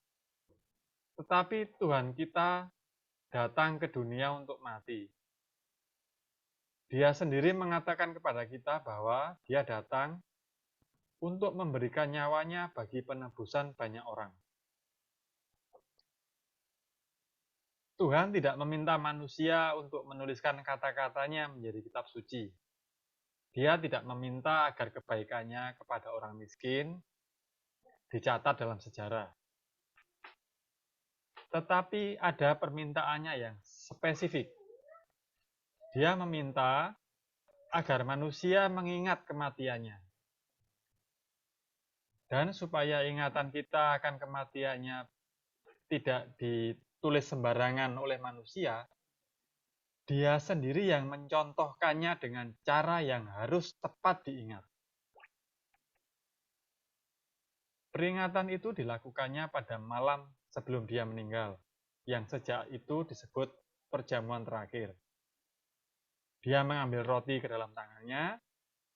Tetapi Tuhan kita datang ke dunia untuk mati. Dia sendiri mengatakan kepada kita bahwa dia datang untuk memberikan nyawanya bagi penebusan banyak orang. Tuhan tidak meminta manusia untuk menuliskan kata-katanya menjadi kitab suci. Dia tidak meminta agar kebaikannya kepada orang miskin dicatat dalam sejarah. Tetapi ada permintaannya yang spesifik. Dia meminta agar manusia mengingat kematiannya. Dan supaya ingatan kita akan kematiannya tidak ditulis sembarangan oleh manusia, dia sendiri yang mencontohkannya dengan cara yang harus tepat diingat. Peringatan itu dilakukannya pada malam sebelum dia meninggal, yang sejak itu disebut perjamuan terakhir. Dia mengambil roti ke dalam tangannya,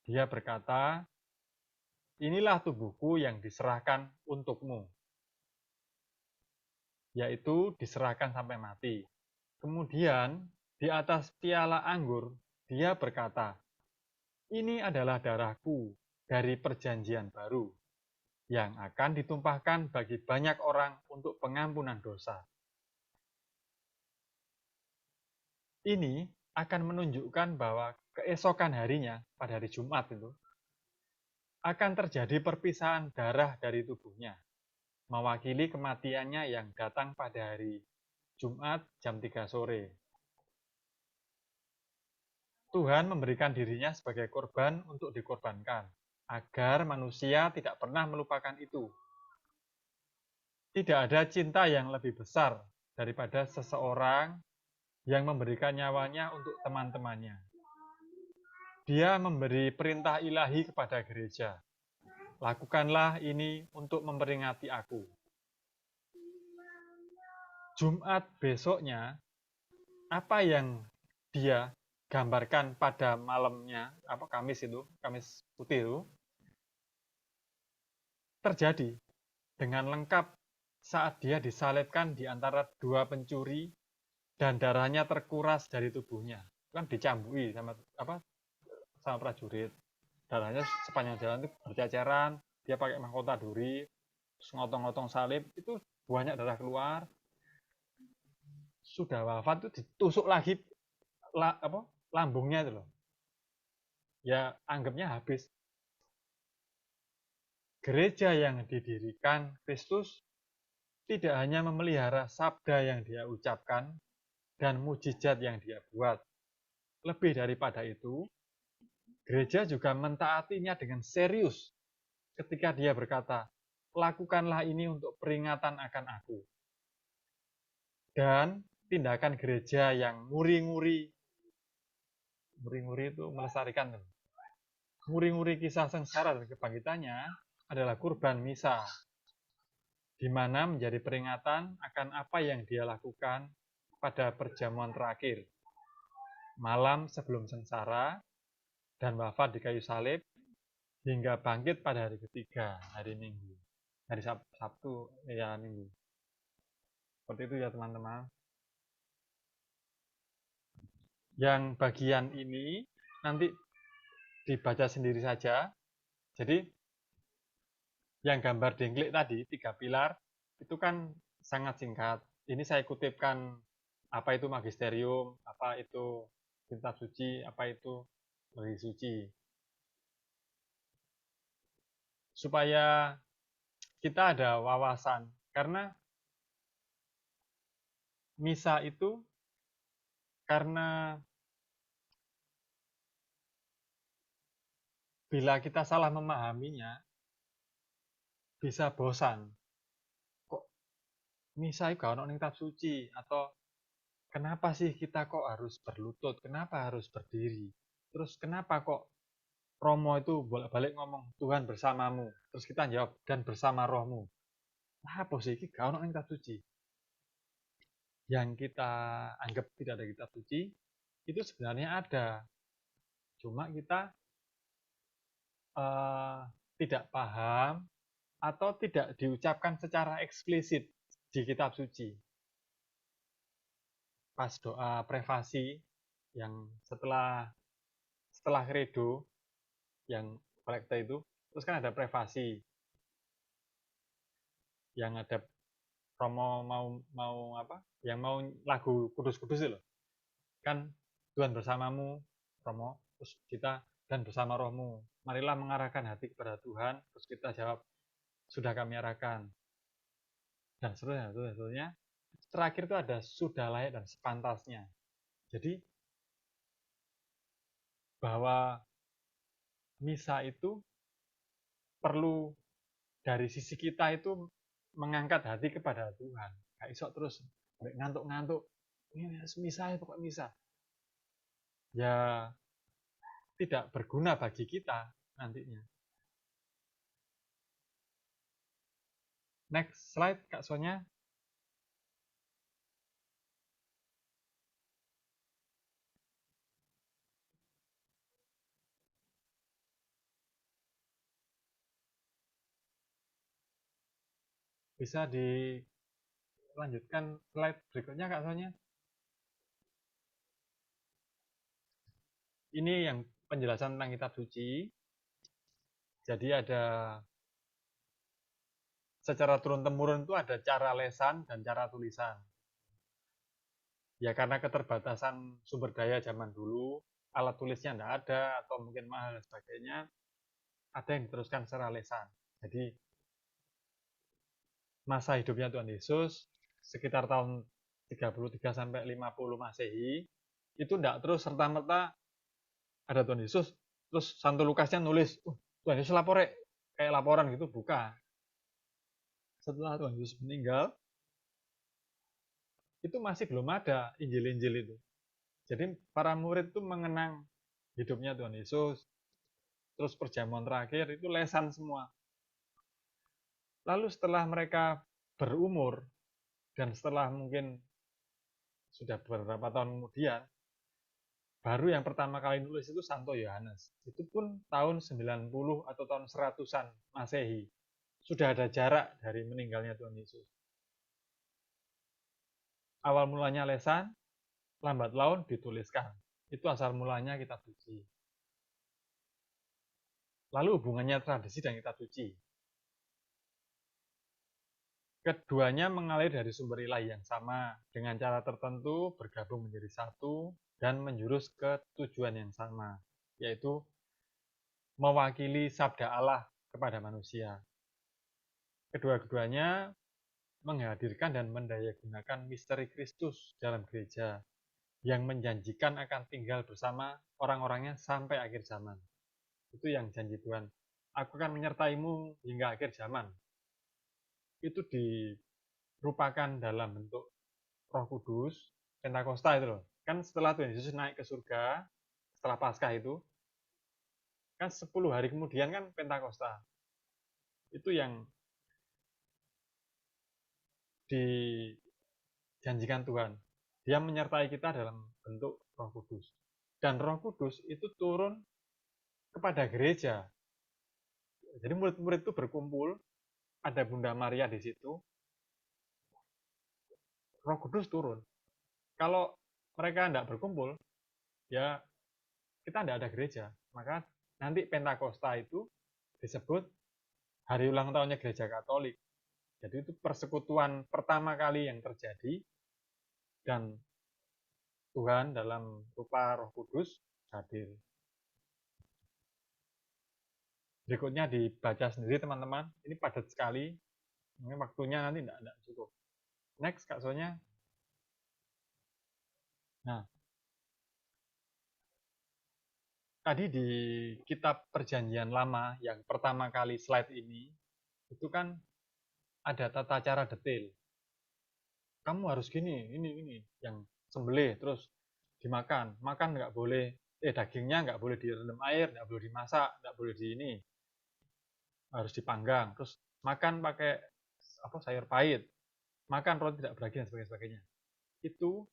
dia berkata, "Inilah tubuhku yang diserahkan untukmu." Yaitu diserahkan sampai mati. Kemudian, di atas piala anggur, dia berkata, "Ini adalah darahku dari perjanjian baru, yang akan ditumpahkan bagi banyak orang untuk pengampunan dosa." Ini akan menunjukkan bahwa keesokan harinya, pada hari Jumat itu, akan terjadi perpisahan darah dari tubuhnya, mewakili kematiannya yang datang pada hari Jumat jam 3 sore. Tuhan memberikan dirinya sebagai korban untuk dikorbankan, agar manusia tidak pernah melupakan itu. Tidak ada cinta yang lebih besar daripada seseorang yang memberikan nyawanya untuk teman-temannya. Dia memberi perintah ilahi kepada gereja. Lakukanlah ini untuk memperingati aku. Jumat besoknya, apa yang dia gambarkan pada malamnya, Kamis putih itu, terjadi dengan lengkap saat dia disalibkan di antara dua pencuri dan darahnya terkuras dari tubuhnya. Kan dicambui sama prajurit. Darahnya sepanjang jalan itu berceceran, dia pakai mahkota duri, ngotong-ngotong salib, itu banyak darah keluar. Sudah wafat itu ditusuk lagi lambungnya itu loh. Ya anggapnya habis. Gereja yang didirikan Kristus tidak hanya memelihara sabda yang dia ucapkan dan mujizat yang dia buat. Lebih daripada itu, gereja juga mentaatinya dengan serius ketika dia berkata, "Lakukanlah ini untuk peringatan akan aku." Dan tindakan gereja yang nguri-nguri itu melestarikan. Nguri-nguri kisah sengsara dan kebangkitannya adalah kurban misa, di mana menjadi peringatan akan apa yang dia lakukan pada perjamuan terakhir, malam sebelum sengsara dan wafat di kayu salib, hingga bangkit pada hari ketiga, hari Minggu, hari Sabtu, ya Minggu. Seperti itu ya teman-teman. Yang bagian ini nanti dibaca sendiri saja. Jadi yang gambar dengklik tadi, 3 pilar, itu kan sangat singkat. Ini saya kutipkan apa itu magisterium, apa itu kitab suci, apa itu bagi suci. supaya kita ada wawasan, karena misa itu karena bila kita salah memahaminya bisa bosan. Kok misa itu gak ono ning kitab suci, atau kenapa sih kita kok harus berlutut, kenapa harus berdiri, terus kenapa kok Romo itu bolak-balik ngomong Tuhan bersamamu, terus kita jawab dan bersama rohmu. Nah, apa sih ini gak ono ning kitab suci? Yang kita anggap tidak ada kitab suci itu sebenarnya ada, cuma kita tidak paham atau tidak diucapkan secara eksplisit di kitab suci. Pas doa prevasi yang setelah kredo yang kolekte itu, terus kan ada prevasi yang ada Romo mau apa? Yang mau lagu kudus-kudus itu loh. Kan Tuhan bersamamu, Romo, terus kita dan bersama rohmu. Marilah mengarahkan hati kepada Tuhan, terus kita jawab, sudah kami arahkan. Dan seterusnya. Terakhir itu ada sudah layak dan sepantasnya. Jadi, bahwa misa itu perlu dari sisi kita itu mengangkat hati kepada Tuhan. Gak iso terus ngantuk-ngantuk. Ini misa, pokok misa. Ya, tidak berguna bagi kita nantinya. Next slide, Kak Sonya. Bisa dilanjutkan slide berikutnya, Kak Sonya. Ini yang penjelasan tentang kitab suci. Jadi ada secara turun-temurun itu ada cara lesan dan cara tulisan. Ya karena keterbatasan sumber daya zaman dulu, alat tulisnya tidak ada atau mungkin mahal dan sebagainya, ada yang diteruskan secara lesan. Jadi masa hidupnya Tuhan Yesus sekitar tahun 33 sampai 50 Masehi itu tidak terus serta-merta ada Tuhan Yesus terus Santo Lukasnya nulis, Tuhan Yesus lapor kayak laporan gitu, bukan. Setelah Tuhan Yesus meninggal, itu masih belum ada Injil-Injil itu. Jadi para murid itu mengenang hidupnya Tuhan Yesus, terus perjamuan terakhir itu lesan semua. Lalu setelah mereka berumur, dan setelah mungkin sudah beberapa tahun kemudian, baru yang pertama kali nulis itu Santo Yohanes. Itu pun tahun 90 atau tahun 100-an Masehi. Sudah ada jarak dari meninggalnya Tuhan Yesus. Awal mulanya lesan, lambat laun dituliskan. Itu asal mulanya kitab suci. Lalu hubungannya tradisi dan kitab suci. Keduanya mengalir dari sumber ilahi yang sama, dengan cara tertentu bergabung menjadi satu dan menjurus ke tujuan yang sama, yaitu mewakili sabda Allah kepada manusia. Kedua-duanya menghadirkan dan mendayagunakan misteri Kristus dalam gereja yang menjanjikan akan tinggal bersama orang-orangnya sampai akhir zaman. Itu yang janji Tuhan. Aku akan menyertaimu hingga akhir zaman. Itu dirupakan dalam bentuk Roh Kudus, Pentakosta itu loh. Kan setelah Tuhan Yesus naik ke surga, setelah Paskah itu, kan 10 hari kemudian kan Pentakosta. Itu yang dijanjikan Tuhan. Dia menyertai kita dalam bentuk Roh Kudus. Dan Roh Kudus itu turun kepada gereja. Jadi murid-murid itu berkumpul, ada Bunda Maria di situ, Roh Kudus turun. Kalau mereka tidak berkumpul, ya kita tidak ada gereja. Maka nanti Pentakosta itu disebut hari ulang tahunnya Gereja Katolik. Jadi itu persekutuan pertama kali yang terjadi, dan Tuhan dalam rupa Roh Kudus hadir. berikutnya dibaca sendiri teman-teman. Ini padat sekali. Ini waktunya nanti tidak cukup. Next, Kak Sonya. Nah, tadi di kitab Perjanjian Lama yang pertama kali slide ini, itu kan ada tata cara detail. Kamu harus gini, ini, yang sembelih, terus dimakan. Makan nggak boleh, dagingnya nggak boleh direndam air, nggak boleh dimasak, nggak boleh di ini. Harus dipanggang. Terus makan pakai sayur pahit. Makan roti tidak beragi dan sebagainya. Itu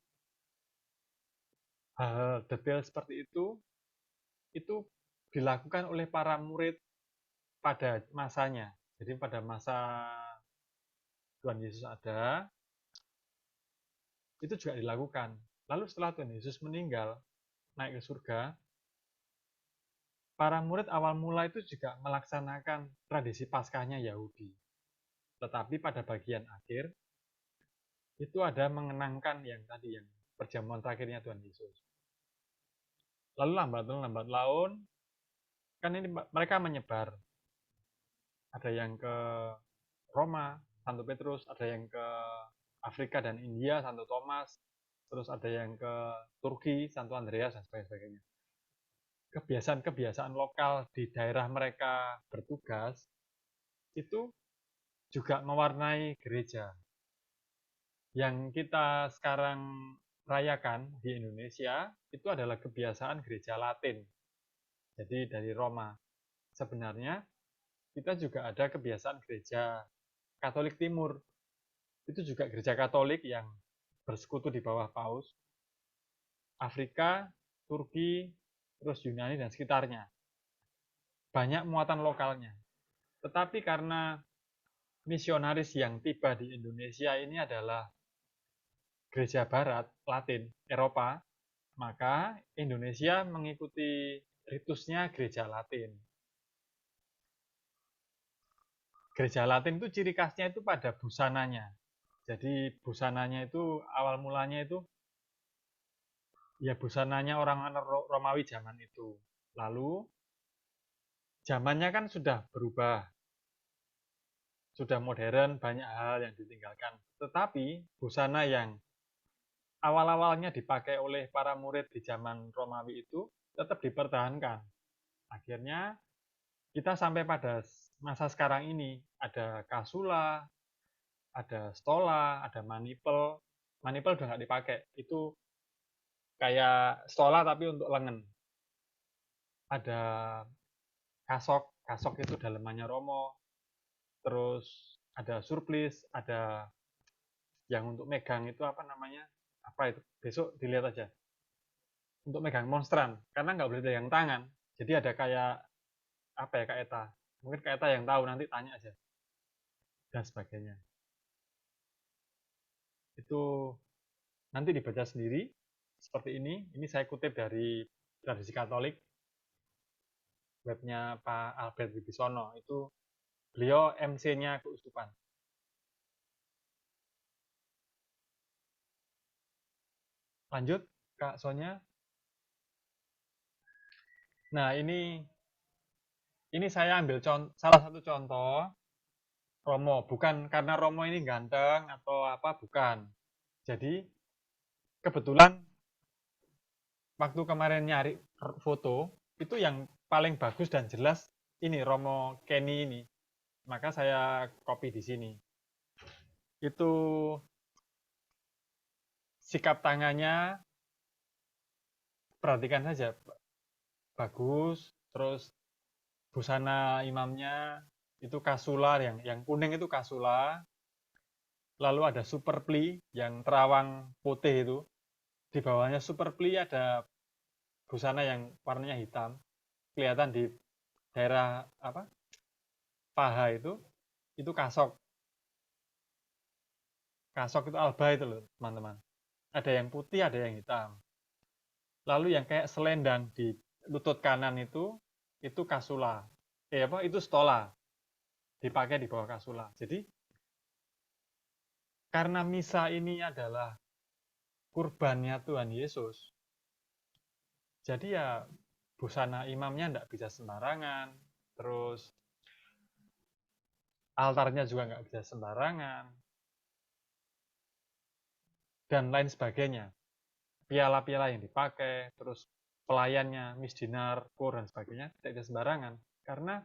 hal detail seperti itu dilakukan oleh para murid pada masanya. Jadi pada masa Tuhan Yesus ada, itu juga dilakukan. Lalu setelah Tuhan Yesus meninggal, naik ke surga, para murid awal mula itu juga melaksanakan tradisi Paskahnya Yahudi. Tetapi pada bagian akhir, itu ada mengenangkan yang tadi, yang perjamuan terakhirnya Tuhan Yesus. Lalu lambat laun, kan ini mereka menyebar. Ada yang ke Roma, Santo Petrus, ada yang ke Afrika dan India, Santo Thomas, terus ada yang ke Turki, Santo Andreas, dan sebagainya. Kebiasaan-kebiasaan lokal di daerah mereka bertugas, itu juga mewarnai gereja. Yang kita sekarang rayakan di Indonesia, itu adalah kebiasaan gereja Latin. Jadi dari Roma. Sebenarnya, kita juga ada kebiasaan gereja Katolik Timur. Itu juga gereja Katolik yang bersekutu di bawah Paus. Afrika, Turki, terus Yunani dan sekitarnya. Banyak muatan lokalnya. Tetapi karena misionaris yang tiba di Indonesia ini adalah gereja Barat, Latin, Eropa, maka Indonesia mengikuti ritusnya gereja Latin. Gereja Latin itu ciri khasnya itu pada busananya. Jadi busananya itu awal mulanya itu ya busananya orang Romawi zaman itu. Lalu zamannya kan sudah berubah. Sudah modern, banyak hal yang ditinggalkan. Tetapi busana yang awal-awalnya dipakai oleh para murid di zaman Romawi itu tetap dipertahankan. Akhirnya kita sampai pada masa sekarang ini, ada kasula, ada stola, ada manipel. Manipel udah nggak dipakai, itu kayak stola tapi untuk lengan. Ada kasok, kasok itu dalemannya Romo. Terus ada surplis, ada yang untuk megang itu apa namanya? Apa itu? Besok dilihat aja. Untuk megang monstran, karena nggak boleh pegang tangan. Jadi ada kayak apa ya, Kak Eta? Mungkin Kak Eta yang tahu, nanti tanya aja. Dan sebagainya. Itu nanti dibaca sendiri seperti ini. Ini saya kutip dari Tradisi Katolik, webnya Pak Albert Wibisono. Itu beliau MC-nya keuskupan. Lanjut, Kak Sonya. Nah, ini saya ambil salah satu contoh Romo. Bukan karena Romo ini ganteng atau apa, bukan. Jadi, kebetulan waktu kemarin nyari foto, itu yang paling bagus dan jelas ini Romo Kenny ini. Maka saya copy di sini. Itu sikap tangannya, perhatikan saja, bagus. Terus busana imamnya itu kasula, yang kuning itu kasula. Lalu ada super pli yang terawang putih itu. Di bawahnya super pli ada busana yang warnanya hitam. Kelihatan di daerah apa? Paha itu kasok. Kasok itu alba itu loh, teman-teman. Ada yang putih, ada yang hitam. Lalu yang kayak selendang di lutut kanan itu kasula. Itu stola. Dipakai di bawah kasula. Jadi karena misa ini adalah kurbannya Tuhan Yesus, jadi ya busana imamnya tidak bisa sembarangan. terus altarnya juga nggak bisa sembarangan, dan lain sebagainya. Piala-piala yang dipakai, terus pelayannya, misdinar, kur, dan sebagainya, tidak bisa sembarangan. Karena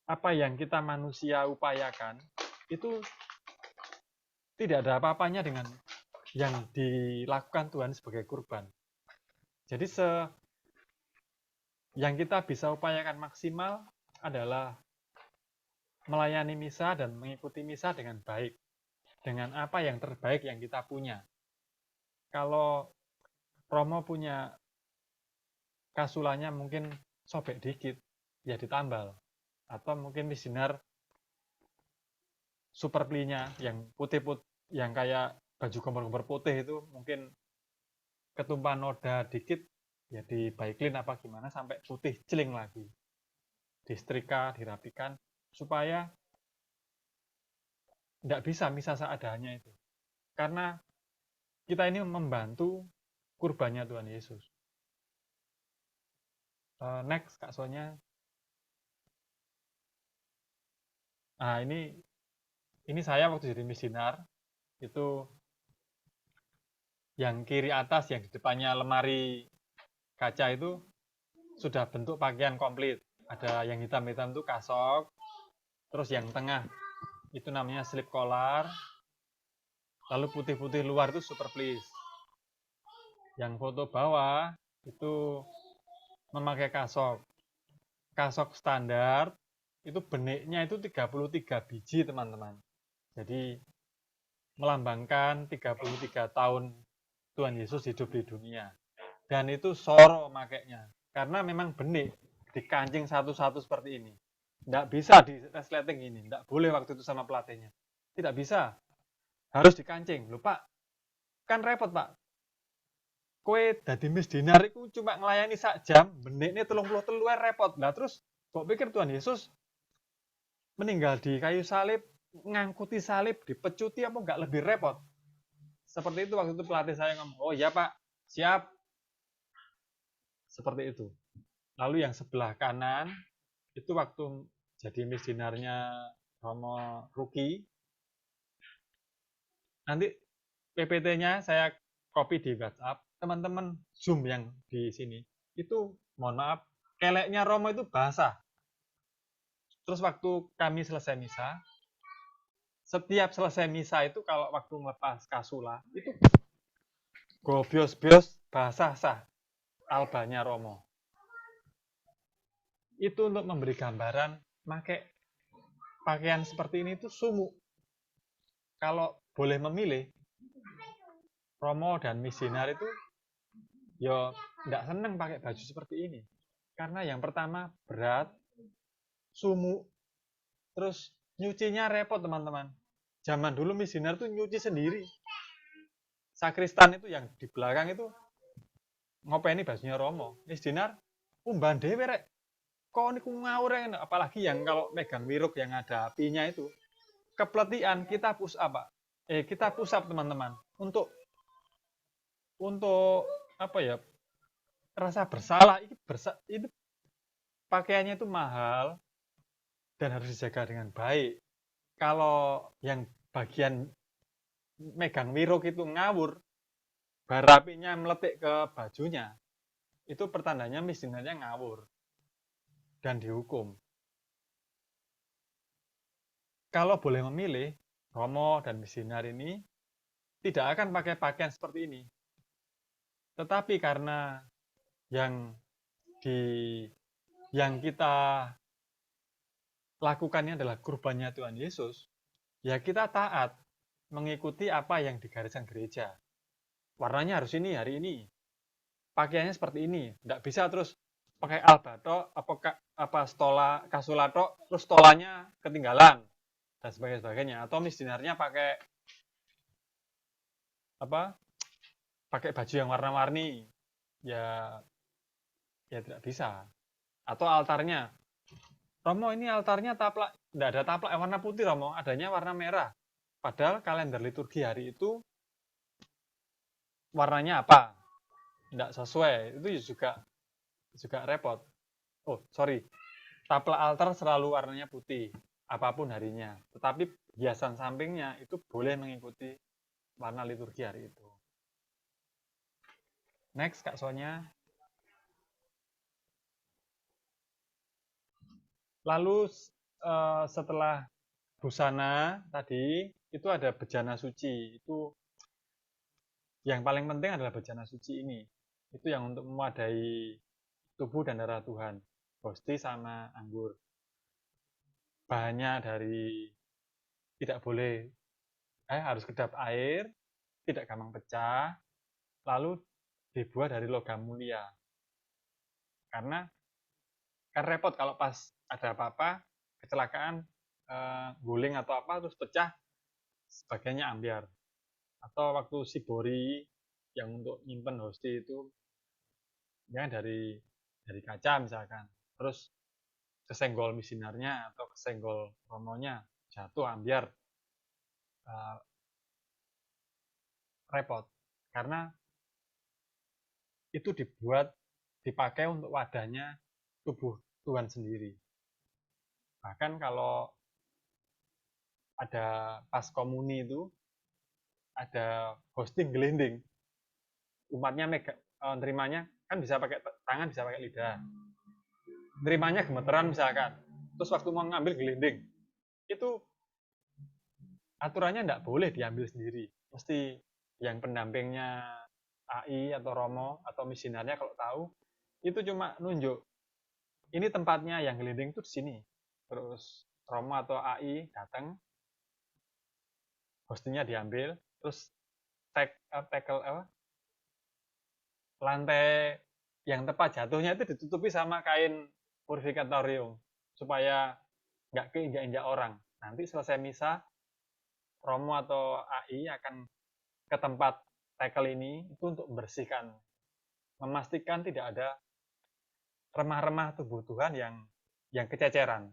apa yang kita manusia upayakan, itu tidak ada apa-apanya dengan yang dilakukan Tuhan sebagai kurban. Jadi yang kita bisa upayakan maksimal adalah melayani misa dan mengikuti misa dengan baik, dengan apa yang terbaik yang kita punya. Kalau Romo punya kasulanya mungkin sobek dikit, ya ditambal. Atau mungkin misdinar super ply-nya yang putih-putih, yang kayak baju kompor-kompor putih itu mungkin ketumpahan noda dikit, ya dibaiklin apa gimana sampai putih celing lagi. Disetrika, dirapikan, supaya tidak bisa misa seadanya itu. Karena kita ini membantu kurbannya Tuhan Yesus. Next, Kak Sonya. Nah, ini saya waktu jadi misdinar, itu yang kiri atas, yang di depannya lemari kaca itu sudah bentuk pakaian komplit. Ada yang hitam-hitam itu kasok, terus yang tengah itu namanya slip collar, lalu putih-putih luar itu super please. Yang foto bawah itu memakai kasok. Kasok standar itu beniknya itu 33 biji, teman-teman. Jadi melambangkan 33 tahun Tuhan Yesus hidup di dunia. Dan itu soro makainya. Karena memang benik dikancing satu-satu seperti ini. Tidak bisa di resleting ini. Tidak boleh waktu itu sama pelatihnya. Tidak bisa. Harus dikancing. Loh Pak, kan repot Pak. Kowe dadi misdinar iku cuma ngelayani sak jam, beniknya 33 repot. Lah terus kok pikir Tuhan Yesus meninggal di kayu salib, ngangkuti salib, dipecuti apa enggak lebih repot? Seperti itu waktu itu pelatih saya ngomong, oh iya Pak, siap. Seperti itu. Lalu yang sebelah kanan, itu waktu jadi misdinarnya Romo Ruki. Nanti PPT-nya saya copy di WhatsApp. Teman-teman Zoom yang di sini, itu mohon maaf, keleknya Romo itu basah. Terus waktu kami selesai misa, setiap selesai misa itu kalau waktu ngelepas kasula, itu gobios-bios basah sah albanya Romo. Itu untuk memberi gambaran, pakai pakaian seperti ini itu sumuk. Kalau boleh memilih, Romo dan misdinar itu ya tidak senang pakai baju seperti ini. Karena yang pertama berat, sumuk, terus nyucinya repot teman-teman. Zaman dulu misdinar itu nyuci sendiri. Sakristan itu yang di belakang itu ngopeni bajunya Romo. Misdinar umban dhewe rek. Kok niku ngawur, apalagi yang kalau megang wiruk yang ada apinya itu. Kepletian kita push up, Pak. Kita push up teman-teman untuk apa ya? Rasa bersalah itu pakaiannya itu mahal dan harus dijaga dengan baik. Kalau yang bagian megang wiruk itu ngawur, bara apinya meletik ke bajunya, itu pertandanya misdinarnya ngawur dan dihukum. Kalau boleh memilih, Romo dan misdinar ini tidak akan pakai pakaian seperti ini. Tetapi karena yang kita lakukannya adalah kurbannya Tuhan Yesus, ya kita taat mengikuti apa yang digariskan gereja. Warnanya harus ini hari ini. Pakaiannya seperti ini. Tidak bisa terus pakai albato, apa stola, kasulato, terus stolanya ketinggalan dan sebagainya. Atau misdinarnya pakai baju yang warna-warni. Ya tidak bisa. Atau altarnya, Romo ini altarnya taplak, tidak ada taplak warna putih Romo, adanya warna merah. Padahal kalender liturgi hari itu warnanya apa? Tidak sesuai, itu juga repot. Oh, sorry. Tabel altar selalu warnanya putih, apapun harinya. Tetapi hiasan sampingnya itu boleh mengikuti warna liturgi hari itu. Next, Kak Sonya. Lalu setelah busana tadi, itu ada bejana suci. Itu yang paling penting adalah bejana suci ini. Itu yang untuk mewadai tubuh dan darah Tuhan. Hosti sama anggur. Bahannya dari tidak boleh, harus kedap air, tidak gampang pecah, lalu dibuat dari logam mulia. Karena kan repot kalau pas ada apa-apa, kecelakaan, guling atau apa, terus pecah, sebagainya ambiar. Atau waktu sibori yang untuk nyimpen hosti itu, ya dari kaca misalkan, terus kesenggol misinarnya atau kesenggol romonya, jatuh ambiar, repot. Karena itu dipakai untuk wadahnya tubuh Tuhan sendiri. Bahkan kalau ada pas komuni itu, ada hosting gelinding, umatnya nerimanya kan bisa pakai tangan, bisa pakai lidah. Nerimanya gemeteran misalkan, terus waktu mau ngambil gelinding, itu aturannya tidak boleh diambil sendiri. Mesti yang pendampingnya AI atau Romo atau misionarnya kalau tahu, itu cuma nunjuk, ini tempatnya yang gelinding itu di sini. Terus Romo atau AI datang, hostinya diambil, terus tackle lantai yang tepat jatuhnya itu ditutupi sama kain purifikatorium supaya nggak keinjak-injak orang. Nanti selesai misa, Romo atau AI akan ke tempat tackle ini itu untuk membersihkan, memastikan tidak ada remah-remah tubuh Tuhan yang kececeran.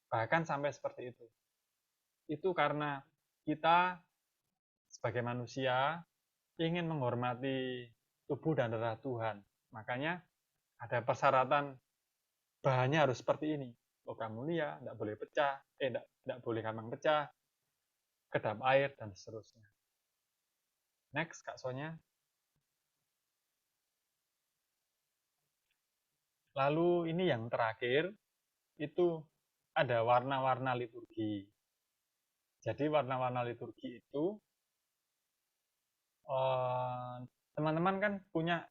Bahkan sampai seperti itu. Itu karena kita sebagai manusia ingin menghormati tubuh dan darah Tuhan. Makanya ada persyaratan bahannya harus seperti ini. Logam mulia, tidak boleh pecah, tidak boleh gampang pecah, kedap air, dan seterusnya. Next, Kak Sonya. Lalu ini yang terakhir, itu ada warna-warna liturgi. Jadi warna-warna liturgi itu, teman-teman kan punya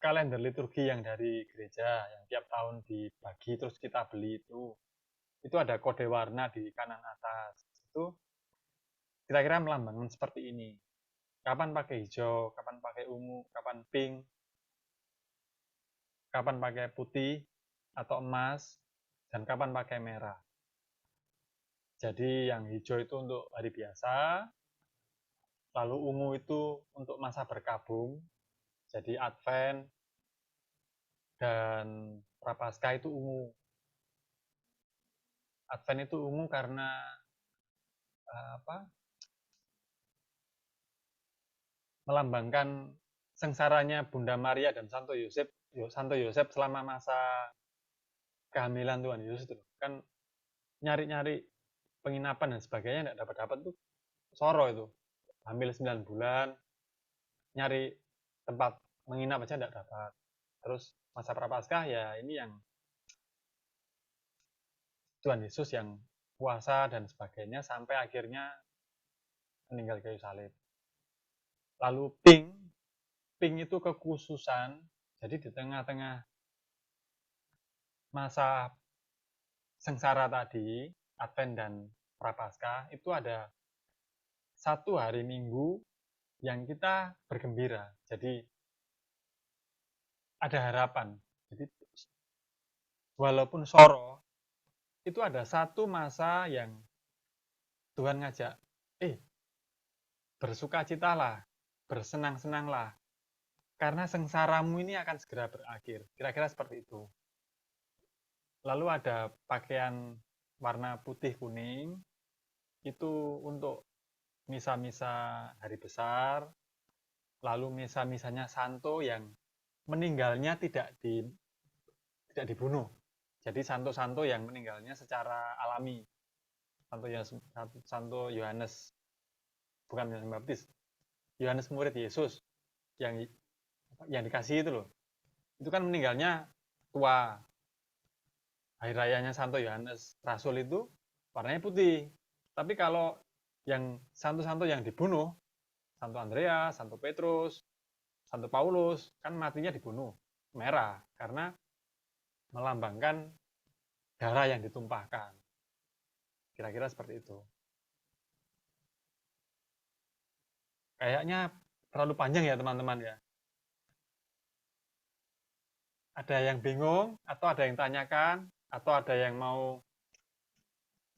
kalender liturgi yang dari gereja, yang tiap tahun dibagi terus kita beli itu. Itu ada kode warna di kanan atas. Itu kira-kira melambangkan seperti ini. Kapan pakai hijau, kapan pakai ungu, kapan pink, kapan pakai putih atau emas, dan kapan pakai merah. Jadi yang hijau itu untuk hari biasa, lalu ungu itu untuk masa berkabung, jadi Advent, dan Prapaskah itu ungu. Advent itu ungu karena melambangkan sengsaranya Bunda Maria dan Santo Yosef selama masa kehamilan Tuhan Yesus itu. Kan nyari-nyari penginapan dan sebagainya tidak dapat tuh soro itu. Hamil 9 bulan, nyari tempat menginap aja tidak dapat. Terus masa Prapaskah ya ini yang Tuhan Yesus yang puasa dan sebagainya sampai akhirnya meninggal kayu salib. Lalu pink itu kekhususan, jadi di tengah-tengah masa sengsara tadi, Advent dan Prapaskah, itu ada satu hari Minggu yang kita bergembira. Jadi ada harapan. Jadi walaupun soro, itu ada satu masa yang Tuhan ngajak, bersukacitalah, bersenang-senanglah, karena sengsaramu ini akan segera berakhir. Kira-kira seperti itu. Lalu ada pakaian warna putih kuning, itu untuk misa-misa hari besar, lalu misa-misanya santo yang meninggalnya tidak di tidak dibunuh. Jadi santo-santo yang meninggalnya secara alami. Santo Yohanes, bukan Yohanes Baptis, Yohanes murid Yesus yang dikasih itu loh. Itu kan meninggalnya tua. Hari rayanya Santo Yohanes Rasul itu warnanya putih. Tapi kalau yang santo-santo yang dibunuh, Santo Andreas, Santo Petrus, Santo Paulus, kan matinya dibunuh merah karena melambangkan darah yang ditumpahkan. Kira-kira seperti itu. Kayaknya terlalu panjang ya teman-teman ya. Ada yang bingung, atau ada yang tanyakan, atau ada yang mau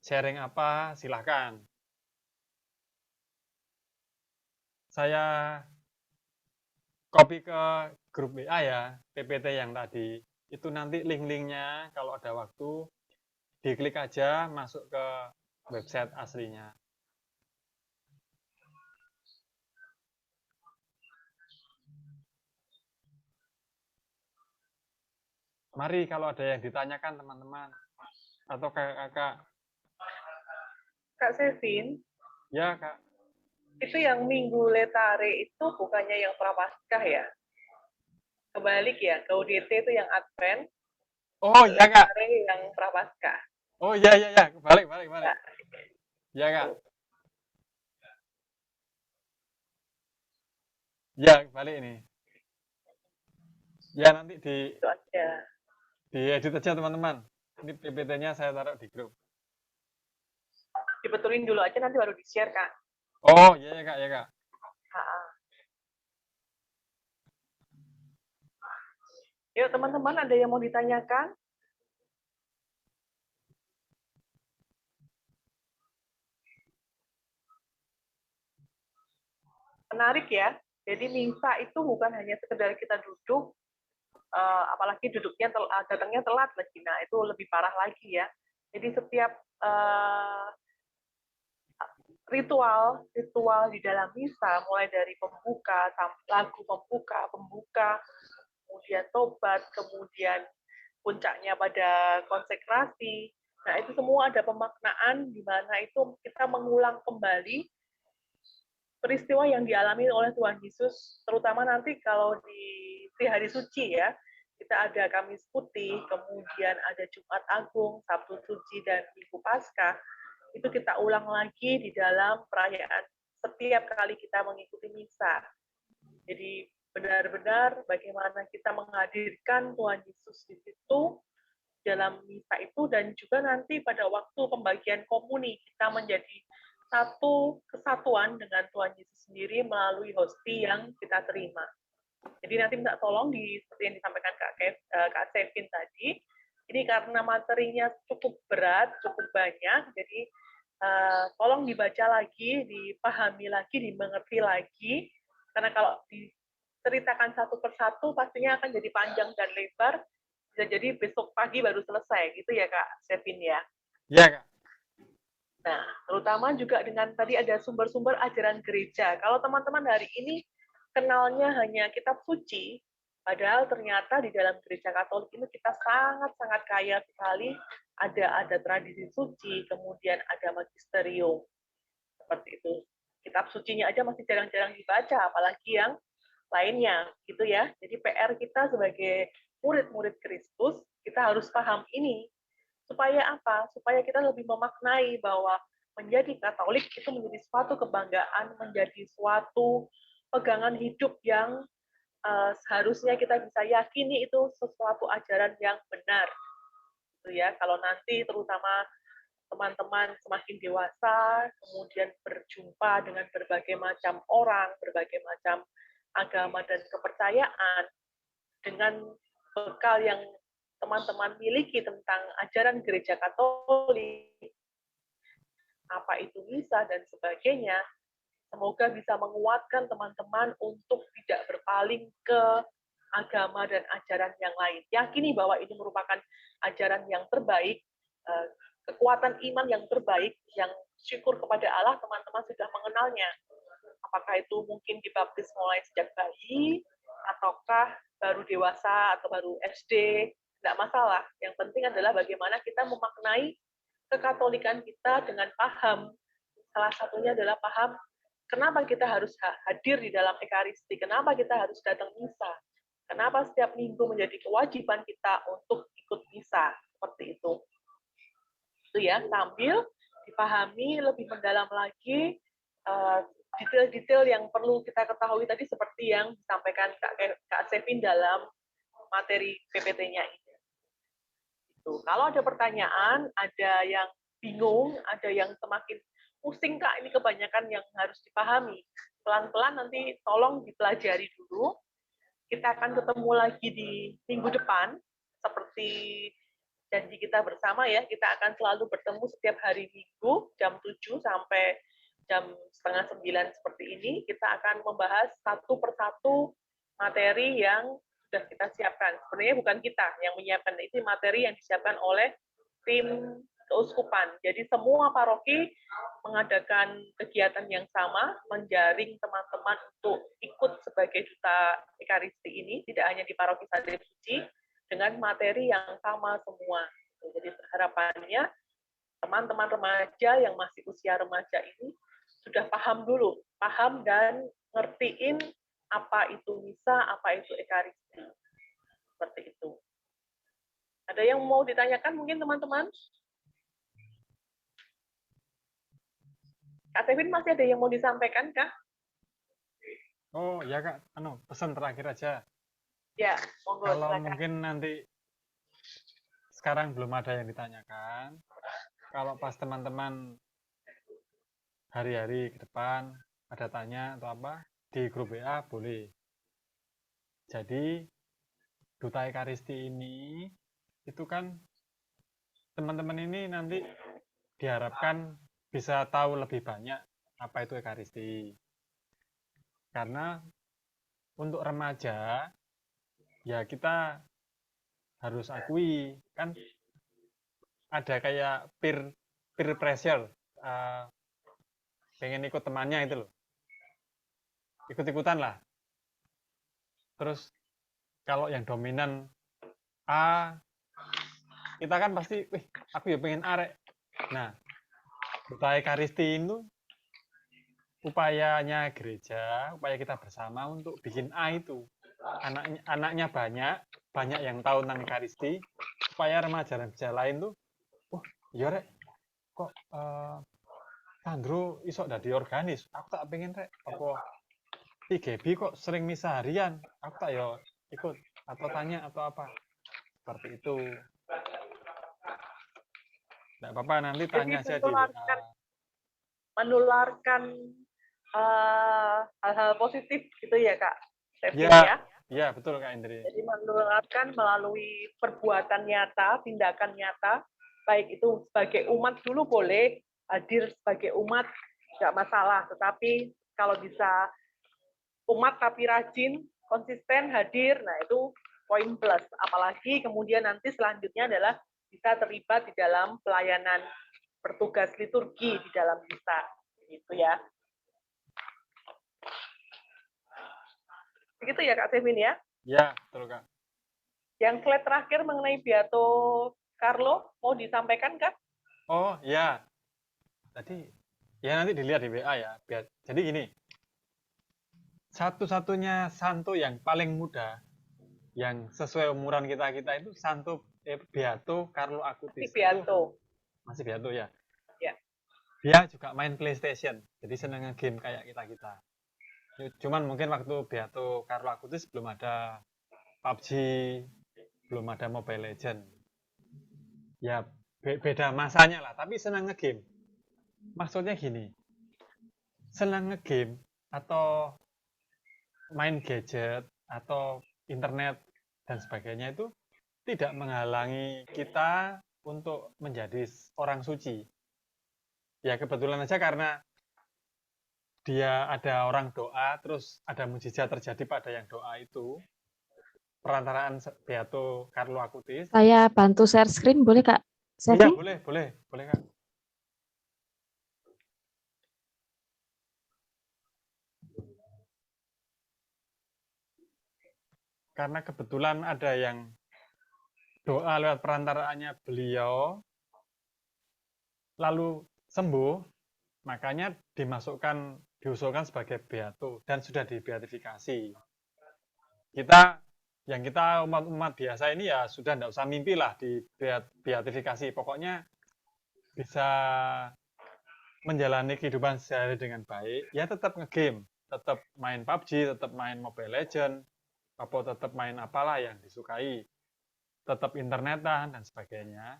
sharing apa, silahkan. Saya copy ke grup WA ya, PPT yang tadi. Itu nanti link-linknya kalau ada waktu, diklik aja masuk ke website aslinya. Mari kalau ada yang ditanyakan teman-teman, atau kakak. Kak Sevin, Ya Kak. itu yang Minggu Letare itu bukannya yang Prapaskah ya? Kebalik ya, Gaudete itu yang Advent, Oh iya Kak. Letare yang Prapaskah. Oh iya, balik. Nah, Ya Kak. Ya, balik ini. Ya, nanti itu aja. diedit aja teman-teman. Ini PPT-nya saya taruh di grup. Dibetulin dulu aja, nanti baru di-share, Kak. Oh, iya Kak, ya Kak. Yuk, teman-teman, ada yang mau ditanyakan? Menarik ya. Jadi misa itu bukan hanya sekedar kita duduk, apalagi duduknya datangnya telat lagi. Nah, itu lebih parah lagi ya. Jadi setiap ritual di dalam misa, mulai dari pembuka, lagu pembuka, kemudian tobat, kemudian puncaknya pada konsekrasi. Nah, itu semua ada pemaknaan di mana itu kita mengulang kembali peristiwa yang dialami oleh Tuhan Yesus, terutama nanti kalau di hari suci ya, kita ada Kamis Putih, kemudian ada Jumat Agung, Sabtu Suci, dan Minggu Paskah. Itu kita ulang lagi di dalam perayaan setiap kali kita mengikuti misa. Jadi benar-benar bagaimana kita menghadirkan Tuhan Yesus di situ dalam misa itu, dan juga nanti pada waktu pembagian komuni kita menjadi satu kesatuan dengan Tuhan Yesus sendiri melalui hosti yang kita terima. Jadi nanti minta tolong seperti yang disampaikan Kak Sevin tadi, ini karena materinya cukup berat, cukup banyak, jadi tolong dibaca lagi, dipahami lagi, dimengerti lagi, karena kalau diceritakan satu persatu pastinya akan jadi panjang dan lebar, bisa jadi besok pagi baru selesai, gitu ya Kak Sevin ya? Iya Kak. Nah, terutama juga dengan tadi ada sumber-sumber ajaran gereja. Kalau teman-teman hari ini kenalnya hanya kitab suci, padahal ternyata di dalam gereja Katolik ini kita sangat-sangat kaya sekali. Ada tradisi suci, kemudian ada magisterium. Seperti itu. Kitab sucinya aja masih jarang-jarang dibaca, apalagi yang lainnya, gitu ya. Jadi PR kita sebagai murid-murid Kristus, kita harus paham ini. Supaya apa? Supaya kita lebih memaknai bahwa menjadi Katolik itu menjadi suatu kebanggaan, menjadi suatu pegangan hidup yang seharusnya kita bisa yakini itu sesuatu ajaran yang benar. Gitu ya. Kalau nanti terutama teman-teman semakin dewasa, kemudian berjumpa dengan berbagai macam orang, berbagai macam agama dan kepercayaan, dengan bekal yang teman-teman miliki tentang ajaran gereja Katolik, apa itu misa dan sebagainya, semoga bisa menguatkan teman-teman untuk tidak berpaling ke agama dan ajaran yang lain. Yakini bahwa ini merupakan ajaran yang terbaik, kekuatan iman yang terbaik, yang syukur kepada Allah teman-teman sudah mengenalnya. Apakah itu mungkin dibaptis mulai sejak bayi, ataukah baru dewasa, atau baru SD, Nggak masalah. Yang penting adalah bagaimana kita memaknai kekatolikan kita dengan paham. Salah satunya adalah paham kenapa kita harus hadir di dalam Ekaristi, kenapa kita harus datang misa, kenapa setiap minggu menjadi kewajiban kita untuk ikut misa, seperti itu. Itu ya, sambil dipahami lebih mendalam lagi detail-detail yang perlu kita ketahui tadi seperti yang disampaikan Kak Sevin dalam materi PPT-nya ini. Itu. Kalau ada pertanyaan, ada yang bingung, ada yang semakin pusing Kak, ini kebanyakan yang harus dipahami. Pelan-pelan nanti tolong dipelajari dulu. Kita akan ketemu lagi di minggu depan, seperti janji kita bersama ya, kita akan selalu bertemu setiap hari Minggu, jam 7 sampai jam 8:30 seperti ini. Kita akan membahas satu persatu materi yang sudah kita siapkan. Sebenarnya bukan kita yang menyiapkan, itu materi yang disiapkan oleh tim keuskupan. Jadi semua paroki mengadakan kegiatan yang sama, menjaring teman-teman untuk ikut sebagai duta Ekaristi ini, tidak hanya di paroki Salib Suci, dengan materi yang sama semua. Jadi harapannya teman-teman remaja yang masih usia remaja ini sudah paham dulu, paham dan ngertiin apa itu misa, apa itu Ekaristi. Seperti itu. Ada yang mau ditanyakan mungkin teman-teman? Kak Sevin masih ada yang mau disampaikan, Kak? Oh ya Kak, pesan terakhir aja. Ya, monggo Kalau silakan. mungkin nanti sekarang belum ada yang ditanyakan, kalau pas teman-teman hari-hari ke depan ada tanya atau apa, di grup WA boleh. Jadi, Duta Ekaristi ini, itu kan teman-teman ini nanti diharapkan bisa tahu lebih banyak apa itu Ekaristi. Karena untuk remaja, ya kita harus akui, kan ada kayak peer pressure, pengen ikut temannya itu loh, ikut-ikutan lah. Terus kalau yang dominan A, kita kan pasti, wih, aku ya pengen A rek. Nah, Duta Ekaristi itu upayanya gereja, upaya kita bersama untuk bikin A itu. Anaknya banyak yang tahu tentang Ekaristi, supaya remaja-remaja lain tuh, wah, iya rek, kok Sandro isok dadi organis, aku tak pengen rek, apa PGB kok sering misa harian, aku tak ya ikut, atau tanya atau apa, seperti itu. Nggak apa-apa, nanti tanya aja di WA. Menularkan hal-hal positif gitu ya Kak Sevin Ya, ya? ya betul Kak Indri. Jadi menularkan melalui perbuatan nyata, tindakan nyata, baik itu sebagai umat dulu boleh, hadir sebagai umat nggak masalah, tetapi kalau bisa umat tapi rajin, konsisten hadir, nah itu poin plus. Apalagi kemudian nanti selanjutnya adalah bisa terlibat di dalam pelayanan bertugas liturgi di dalam misa, gitu ya. Begitu ya Kak Sevin ya? Ya, betul Kak. Yang slide terakhir mengenai Beato Carlo, mau disampaikan Kak? Oh ya, tadi ya nanti dilihat di WA ya. Jadi gini, satu-satunya santo yang paling muda, yang sesuai umuran kita itu Santo Beato Carlo Acutis. Beato. Masih Beato ya? Ya. Dia juga main PlayStation, jadi seneng nge-game kayak kita-kita. Cuman mungkin waktu Beato Carlo Acutis belum ada PUBG, belum ada Mobile Legend. Ya beda masanya lah, tapi senang nge-game. Maksudnya gini, senang nge-game atau main gadget atau internet dan sebagainya itu tidak menghalangi kita untuk menjadi orang suci. Ya kebetulan aja karena dia ada orang doa, terus ada mujizat terjadi pada yang doa itu, perantaraan Beato Carlo Acutis. Saya bantu share screen, boleh Kak? Iya, boleh Kak. Karena kebetulan ada yang doa lewat perantaraannya beliau, lalu sembuh, makanya diusulkan sebagai beato dan sudah dibeatifikasi. Kita umat biasa ini ya sudah tidak usah mimpi lah di beatifikasi. Pokoknya bisa menjalani kehidupan sehari dengan baik, ya tetap ngegame, tetap main PUBG, tetap main Mobile Legends, atau tetap main apalah yang disukai, tetap internetan dan sebagainya.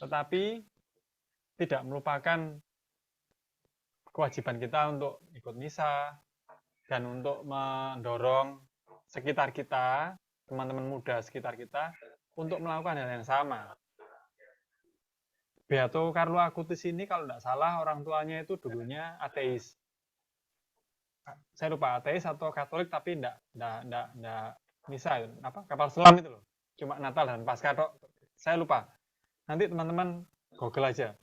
Tetapi tidak melupakan kewajiban kita untuk ikut misa dan untuk mendorong sekitar kita, teman-teman muda sekitar kita, untuk melakukan hal yang sama. Beato Carlo Acutis ini kalau tidak salah orang tuanya itu dulunya ateis. Saya lupa ateis atau Katolik tapi tidak misa, kapal selam itu loh. Cuma Natal dan Paskah tok. Saya lupa. Nanti teman-teman Google aja.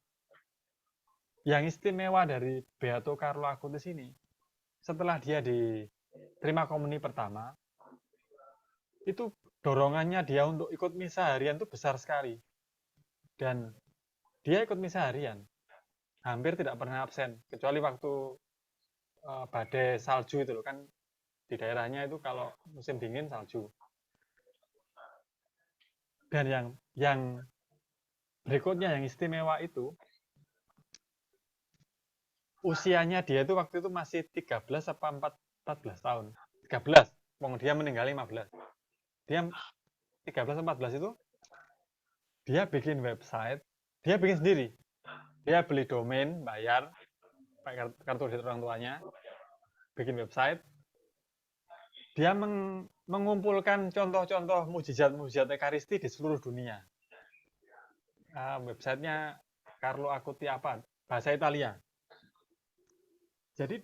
Yang istimewa dari Beato Carlo Acutis ini, setelah dia diterima komuni pertama, itu dorongannya dia untuk ikut misa harian itu besar sekali. Dan dia ikut misa harian, hampir tidak pernah absen, kecuali waktu badai salju itu loh, kan di daerahnya itu kalau musim dingin salju. Dan yang berikutnya yang istimewa itu, usianya dia itu waktu itu masih 13 apa 14 tahun. 13, dia meninggal 15. Dia 13 14 itu dia bikin website, dia bikin sendiri. Dia beli domain, bayar, pakai kartu kredit orang tuanya, bikin website. Dia mengumpulkan contoh-contoh mujizat-mujizat Ekaristi di seluruh dunia. Websitenya Carlo Acuti apa? Bahasa Italia. Jadi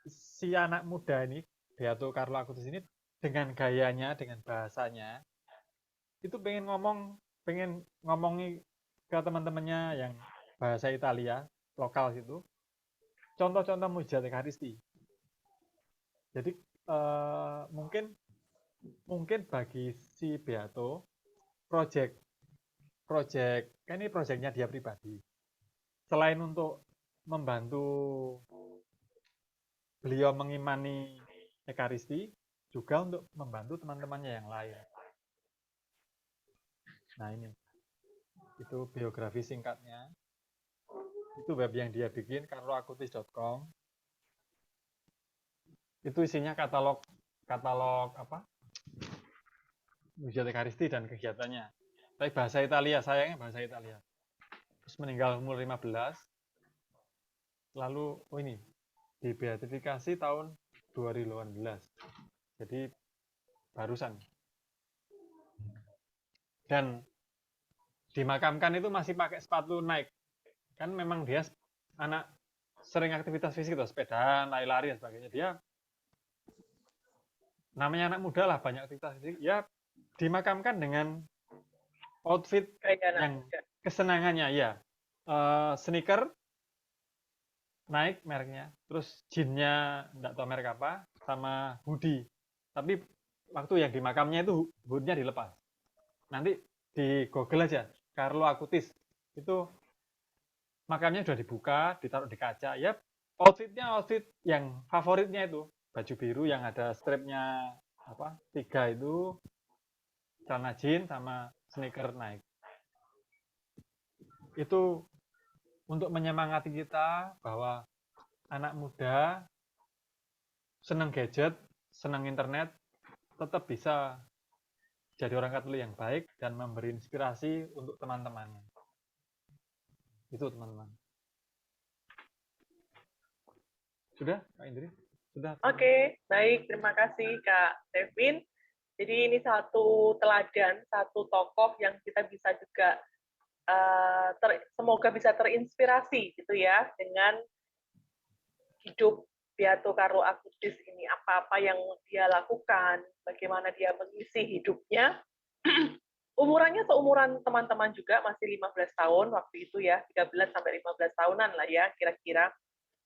si anak muda ini, Beato Carlo Acutis ini, dengan gayanya, dengan bahasanya, itu pengen ngomongi ke teman-temannya yang bahasa Italia, lokal situ, contoh-contoh mujizat Ekaristi. Jadi mungkin bagi si Beato, kan ini proyeknya dia pribadi. Selain untuk membantu beliau mengimani Ekaristi, juga untuk membantu teman-temannya yang lain. Nah ini, itu biografi singkatnya. Itu web yang dia bikin, carloacutis.com. Itu isinya katalog mujizat Ekaristi dan kegiatannya. Tapi bahasa Italia, sayangnya bahasa Italia. Terus meninggal umur 15. Lalu, ini, dibeatifikasi tahun 2018. Jadi, barusan. Dan dimakamkan itu masih pakai sepatu Nike. Kan memang dia anak sering aktivitas fisik, sepedaan, lari-lari dan sebagainya. Dia namanya anak muda lah, banyak aktivitas fisik. Ya, dimakamkan dengan outfit yang kesenangannya, ya. Sneaker, Nike mereknya. Terus jeansnya, enggak tahu merek apa, sama hoodie. Tapi waktu yang di makamnya itu hoodie-nya dilepas. Nanti di Google aja, Carlo Acutis. Itu makamnya sudah dibuka, ditaruh di kaca. Ya, outfitnya outfit yang favoritnya itu. Baju biru yang ada stripnya 3 itu, celana jeans sama sneaker Nike. Itu untuk menyemangati kita bahwa anak muda senang gadget, senang internet, tetap bisa jadi orang Katolik yang baik dan memberi inspirasi untuk teman-temannya. Itu teman-teman. Sudah, Kak Indri? Sudah. Oke, baik. Terima kasih, Kak Devin. Jadi ini satu teladan, satu tokoh yang kita bisa juga semoga bisa terinspirasi gitu ya dengan hidup Beato Carlo Acutis ini, apa-apa yang dia lakukan, bagaimana dia mengisi hidupnya. Umurannya seumuran teman-teman juga, masih 15 tahun waktu itu ya, 13 sampai 15 tahunan lah ya kira-kira.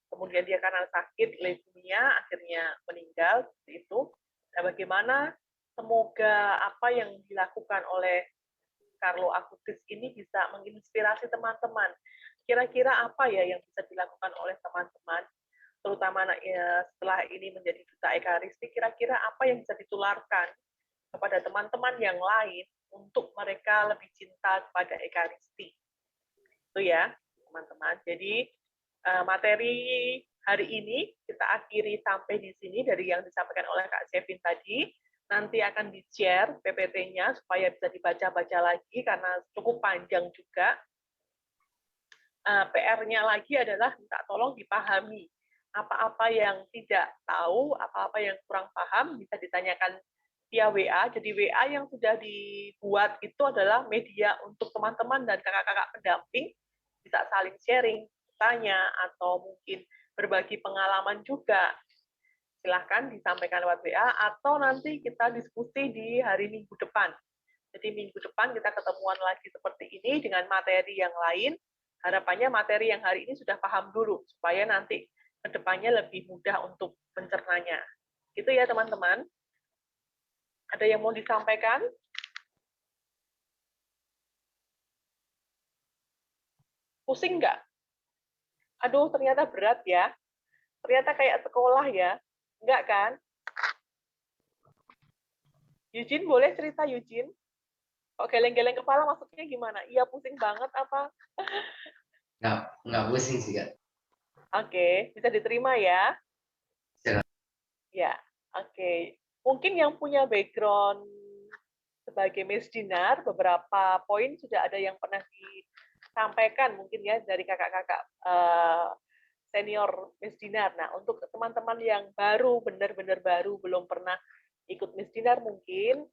Kemudian dia karena sakit leukemia akhirnya meninggal seperti itu. Nah, bagaimana semoga apa yang dilakukan oleh Carlo Acutis ini bisa menginspirasi teman-teman. Kira-kira apa ya yang bisa dilakukan oleh teman-teman, terutama setelah ini menjadi duta Ekaristi, kira-kira apa yang bisa ditularkan kepada teman-teman yang lain untuk mereka lebih cinta kepada Ekaristi. Itu ya, teman-teman. Jadi materi hari ini kita akhiri sampai di sini dari yang disampaikan oleh Kak Sevin tadi. Nanti akan di-share PPT-nya supaya bisa dibaca-baca lagi karena cukup panjang juga. PR-nya lagi adalah minta tolong dipahami. Apa-apa yang tidak tahu, apa-apa yang kurang paham bisa ditanyakan via WA. Jadi WA yang sudah dibuat itu adalah media untuk teman-teman dan kakak-kakak pendamping bisa saling sharing, tanya, atau mungkin berbagi pengalaman juga. Silahkan disampaikan lewat WA, atau nanti kita diskusi di hari Minggu depan. Jadi minggu depan kita ketemuan lagi seperti ini dengan materi yang lain. Harapannya materi yang hari ini sudah paham dulu, supaya nanti ke depannya lebih mudah untuk mencernanya. Gitu ya teman-teman. Ada yang mau disampaikan? Pusing nggak? Aduh, ternyata berat ya. Ternyata kayak sekolah ya. Enggak kan? Eugene, boleh cerita Eugene? Kok geleng-geleng kepala maksudnya gimana? Iya pusing banget apa? Nggak pusing sih, Kak. Oke, bisa diterima ya? Bisa. Ya, oke. Mungkin yang punya background sebagai Miss Dinar, beberapa poin sudah ada yang pernah disampaikan mungkin ya dari kakak-kakak senior Miss Dinar. Nah, untuk teman-teman yang baru, benar-benar baru, belum pernah ikut Miss Dinar mungkin,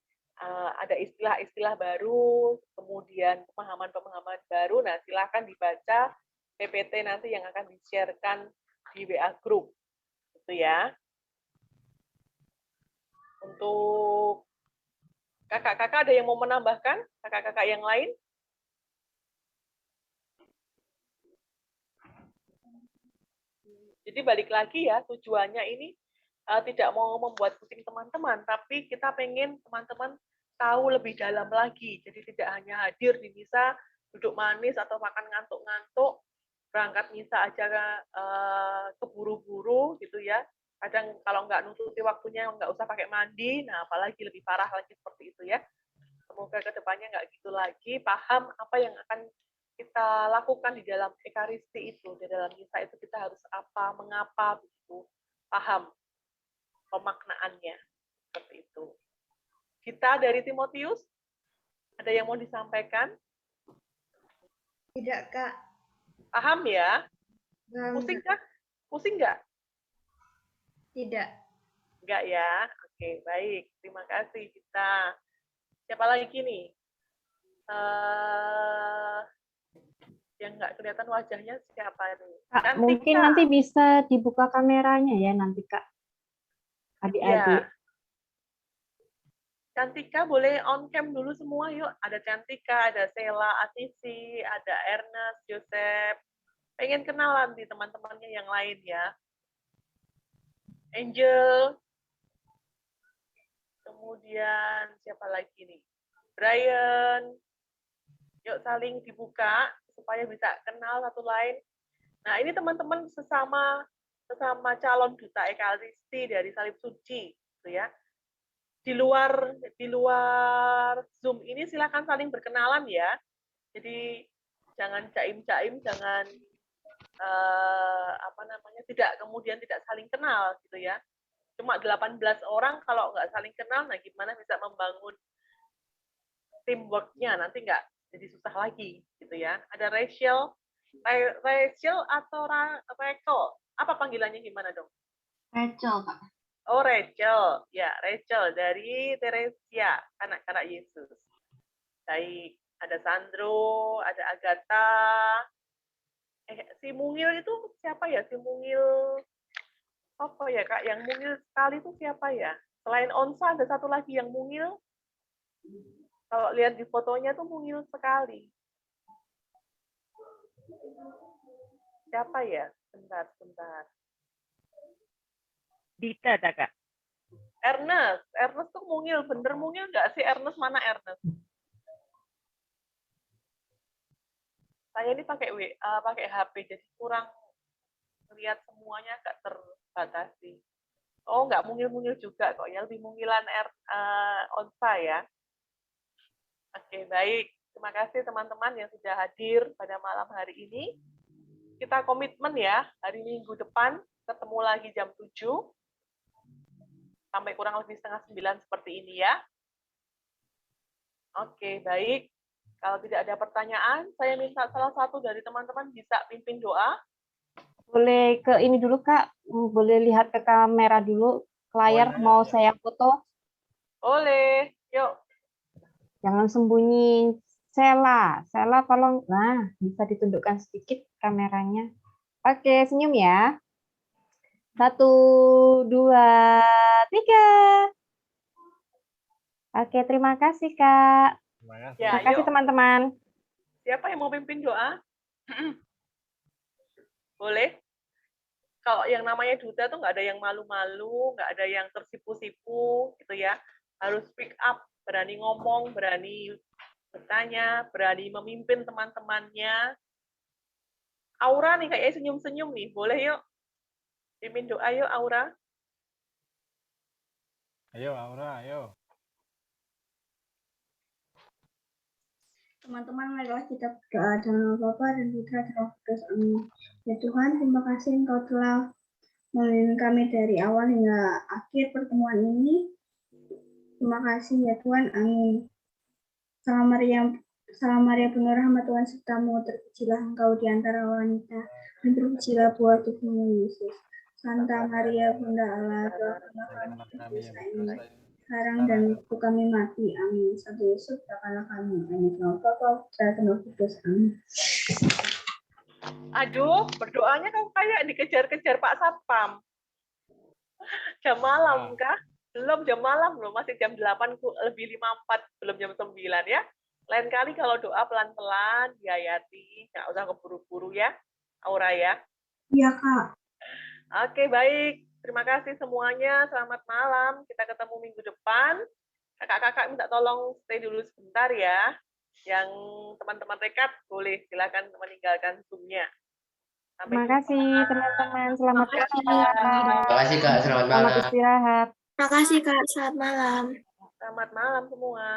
ada istilah-istilah baru, kemudian pemahaman-pemahaman baru. Nah, silakan dibaca PPT nanti yang akan di-share-kan di WA Group. Gitu ya. Untuk kakak-kakak ada yang mau menambahkan? Kakak-kakak yang lain? Jadi balik lagi ya, tujuannya ini tidak mau membuat pusing teman-teman, tapi kita pengen teman-teman tahu lebih dalam lagi. Jadi tidak hanya hadir di misa, duduk manis atau makan ngantuk-ngantuk, berangkat misa aja keburu-buru gitu ya. Kadang kalau nggak nututi waktunya nggak usah pakai mandi, nah apalagi lebih parah lagi seperti itu ya. Semoga kedepannya nggak gitu lagi, paham apa yang akan kita lakukan di dalam Ekaristi itu, di dalam misa itu kita harus apa, mengapa, begitu, paham pemaknaannya, seperti itu. Kita dari Timotius, ada yang mau disampaikan? Tidak, Kak. Paham ya? Enggak. Pusing kah? Pusing nggak? Tidak. Enggak ya? Oke, baik. Terima kasih kita. Siapa lagi nih? Yang nggak kelihatan wajahnya siapa nih? Kak, Cantika. mungkin nanti bisa dibuka kameranya ya nanti, Kak. Adik-adik. Ya. Cantika boleh on cam dulu semua yuk. Ada Cantika, ada Sela, Atisi, ada Ernest, Joseph. Pengen kenalan di teman-temannya yang lain ya. Angel. Kemudian siapa lagi nih? Brian. Yuk saling dibuka supaya bisa kenal satu lain. Nah, ini teman-teman sesama calon duta Ekaristi dari Salib Suci, gitu ya. Di luar Zoom ini silakan saling berkenalan ya. Jadi jangan jaim-jaim, jangan tidak saling kenal gitu ya. Cuma 18 orang kalau nggak saling kenal, nah gimana bisa membangun teamwork-nya, nanti nggak jadi susah lagi gitu ya. Ada Rachel atau Rachel? Apa panggilannya gimana dong? Rachel, Kak. Oh, Rachel. Ya, Rachel dari Teresia, anak-anak Yesus. Baik, ada Sandro, ada Agatha. Si Mungil itu siapa ya? Si Mungil apa ya, Kak? Yang mungil sekali itu siapa ya? Selain Onsa, ada satu lagi yang mungil. Kalau lihat di fotonya tuh mungil sekali. Siapa ya? Bentar. Dita, Kak. Ernest. Ernest tuh mungil. Bener mungil nggak sih Ernest? Mana Ernest? Saya ini pakai pakai HP, jadi kurang lihat semuanya, agak terbatasi. Oh, nggak mungil-mungil juga kok ya. Lebih mungilan Onsa ya. Oke, baik. Terima kasih teman-teman yang sudah hadir pada malam hari ini. Kita komitmen ya, hari Minggu depan ketemu lagi jam 7 sampai kurang lebih setengah 9 seperti ini ya. Oke, baik. Kalau tidak ada pertanyaan, saya minta salah satu dari teman-teman bisa pimpin doa. Boleh ke ini dulu, Kak. Boleh lihat ke kamera dulu, ke layar, Boleh. mau saya foto. Boleh, yuk. Jangan sembunyi. Sela, tolong. Nah, bisa ditundukkan sedikit kameranya. Oke, senyum ya. 1, 2, 3. Oke, terima kasih, Kak. Terima kasih. Ya, Terima kasih, yuk. teman-teman. Siapa yang mau pimpin doa? Boleh? Kalau yang namanya duta tuh nggak ada yang malu-malu, nggak ada yang tersipu-sipu, gitu ya. Harus speak up, berani ngomong, berani bertanya, berani memimpin teman-temannya. Aura nih kayaknya senyum-senyum nih. Boleh yuk? Pimpin doa yuk, Aura. Ayo, Aura, ayo. Teman-teman, marilah kita berdoa dalam nama Bapa dan Putra dan Roh Kudus. Amin. Ya Tuhan, terima kasih Engkau telah melindungi kami dari awal hingga akhir pertemuan ini. Terima kasih ya Tuhan. Amin. Salam Maria penuh rahmat Tuhan sertamu, terpujilah Engkau di antara wanita, dan terpujilah buah tubuhmu Yesus. Santa Maria Bunda Allah, doakanlah kami dosa ini, sekarang dan waktu kami mati. Amin. Satu Yesus, doakanlah kami. Amin. Bapa, Putra, dan Roh Kudus. Amin. Aduh, berdoanya kok kayak dikejar-kejar Pak Satpam. Jam malam kah? Belum jam malam loh, masih jam 8 lebih 54, belum jam 9 ya. Lain kali kalau doa pelan-pelan, dihayati, nggak usah keburu-buru ya, Aura ya. Iya, Kak. Oke, baik. Terima kasih semuanya. Selamat malam. Kita ketemu minggu depan. Kakak-kakak minta tolong stay dulu sebentar ya. Yang teman-teman rekat boleh silakan meninggalkan Zoom-nya. Terima kasih, teman-teman. Selamat Makasih. malam. Terima kasih Kak, selamat Selamat malam. istirahat. Makasih Kak, selamat malam. Selamat malam semua.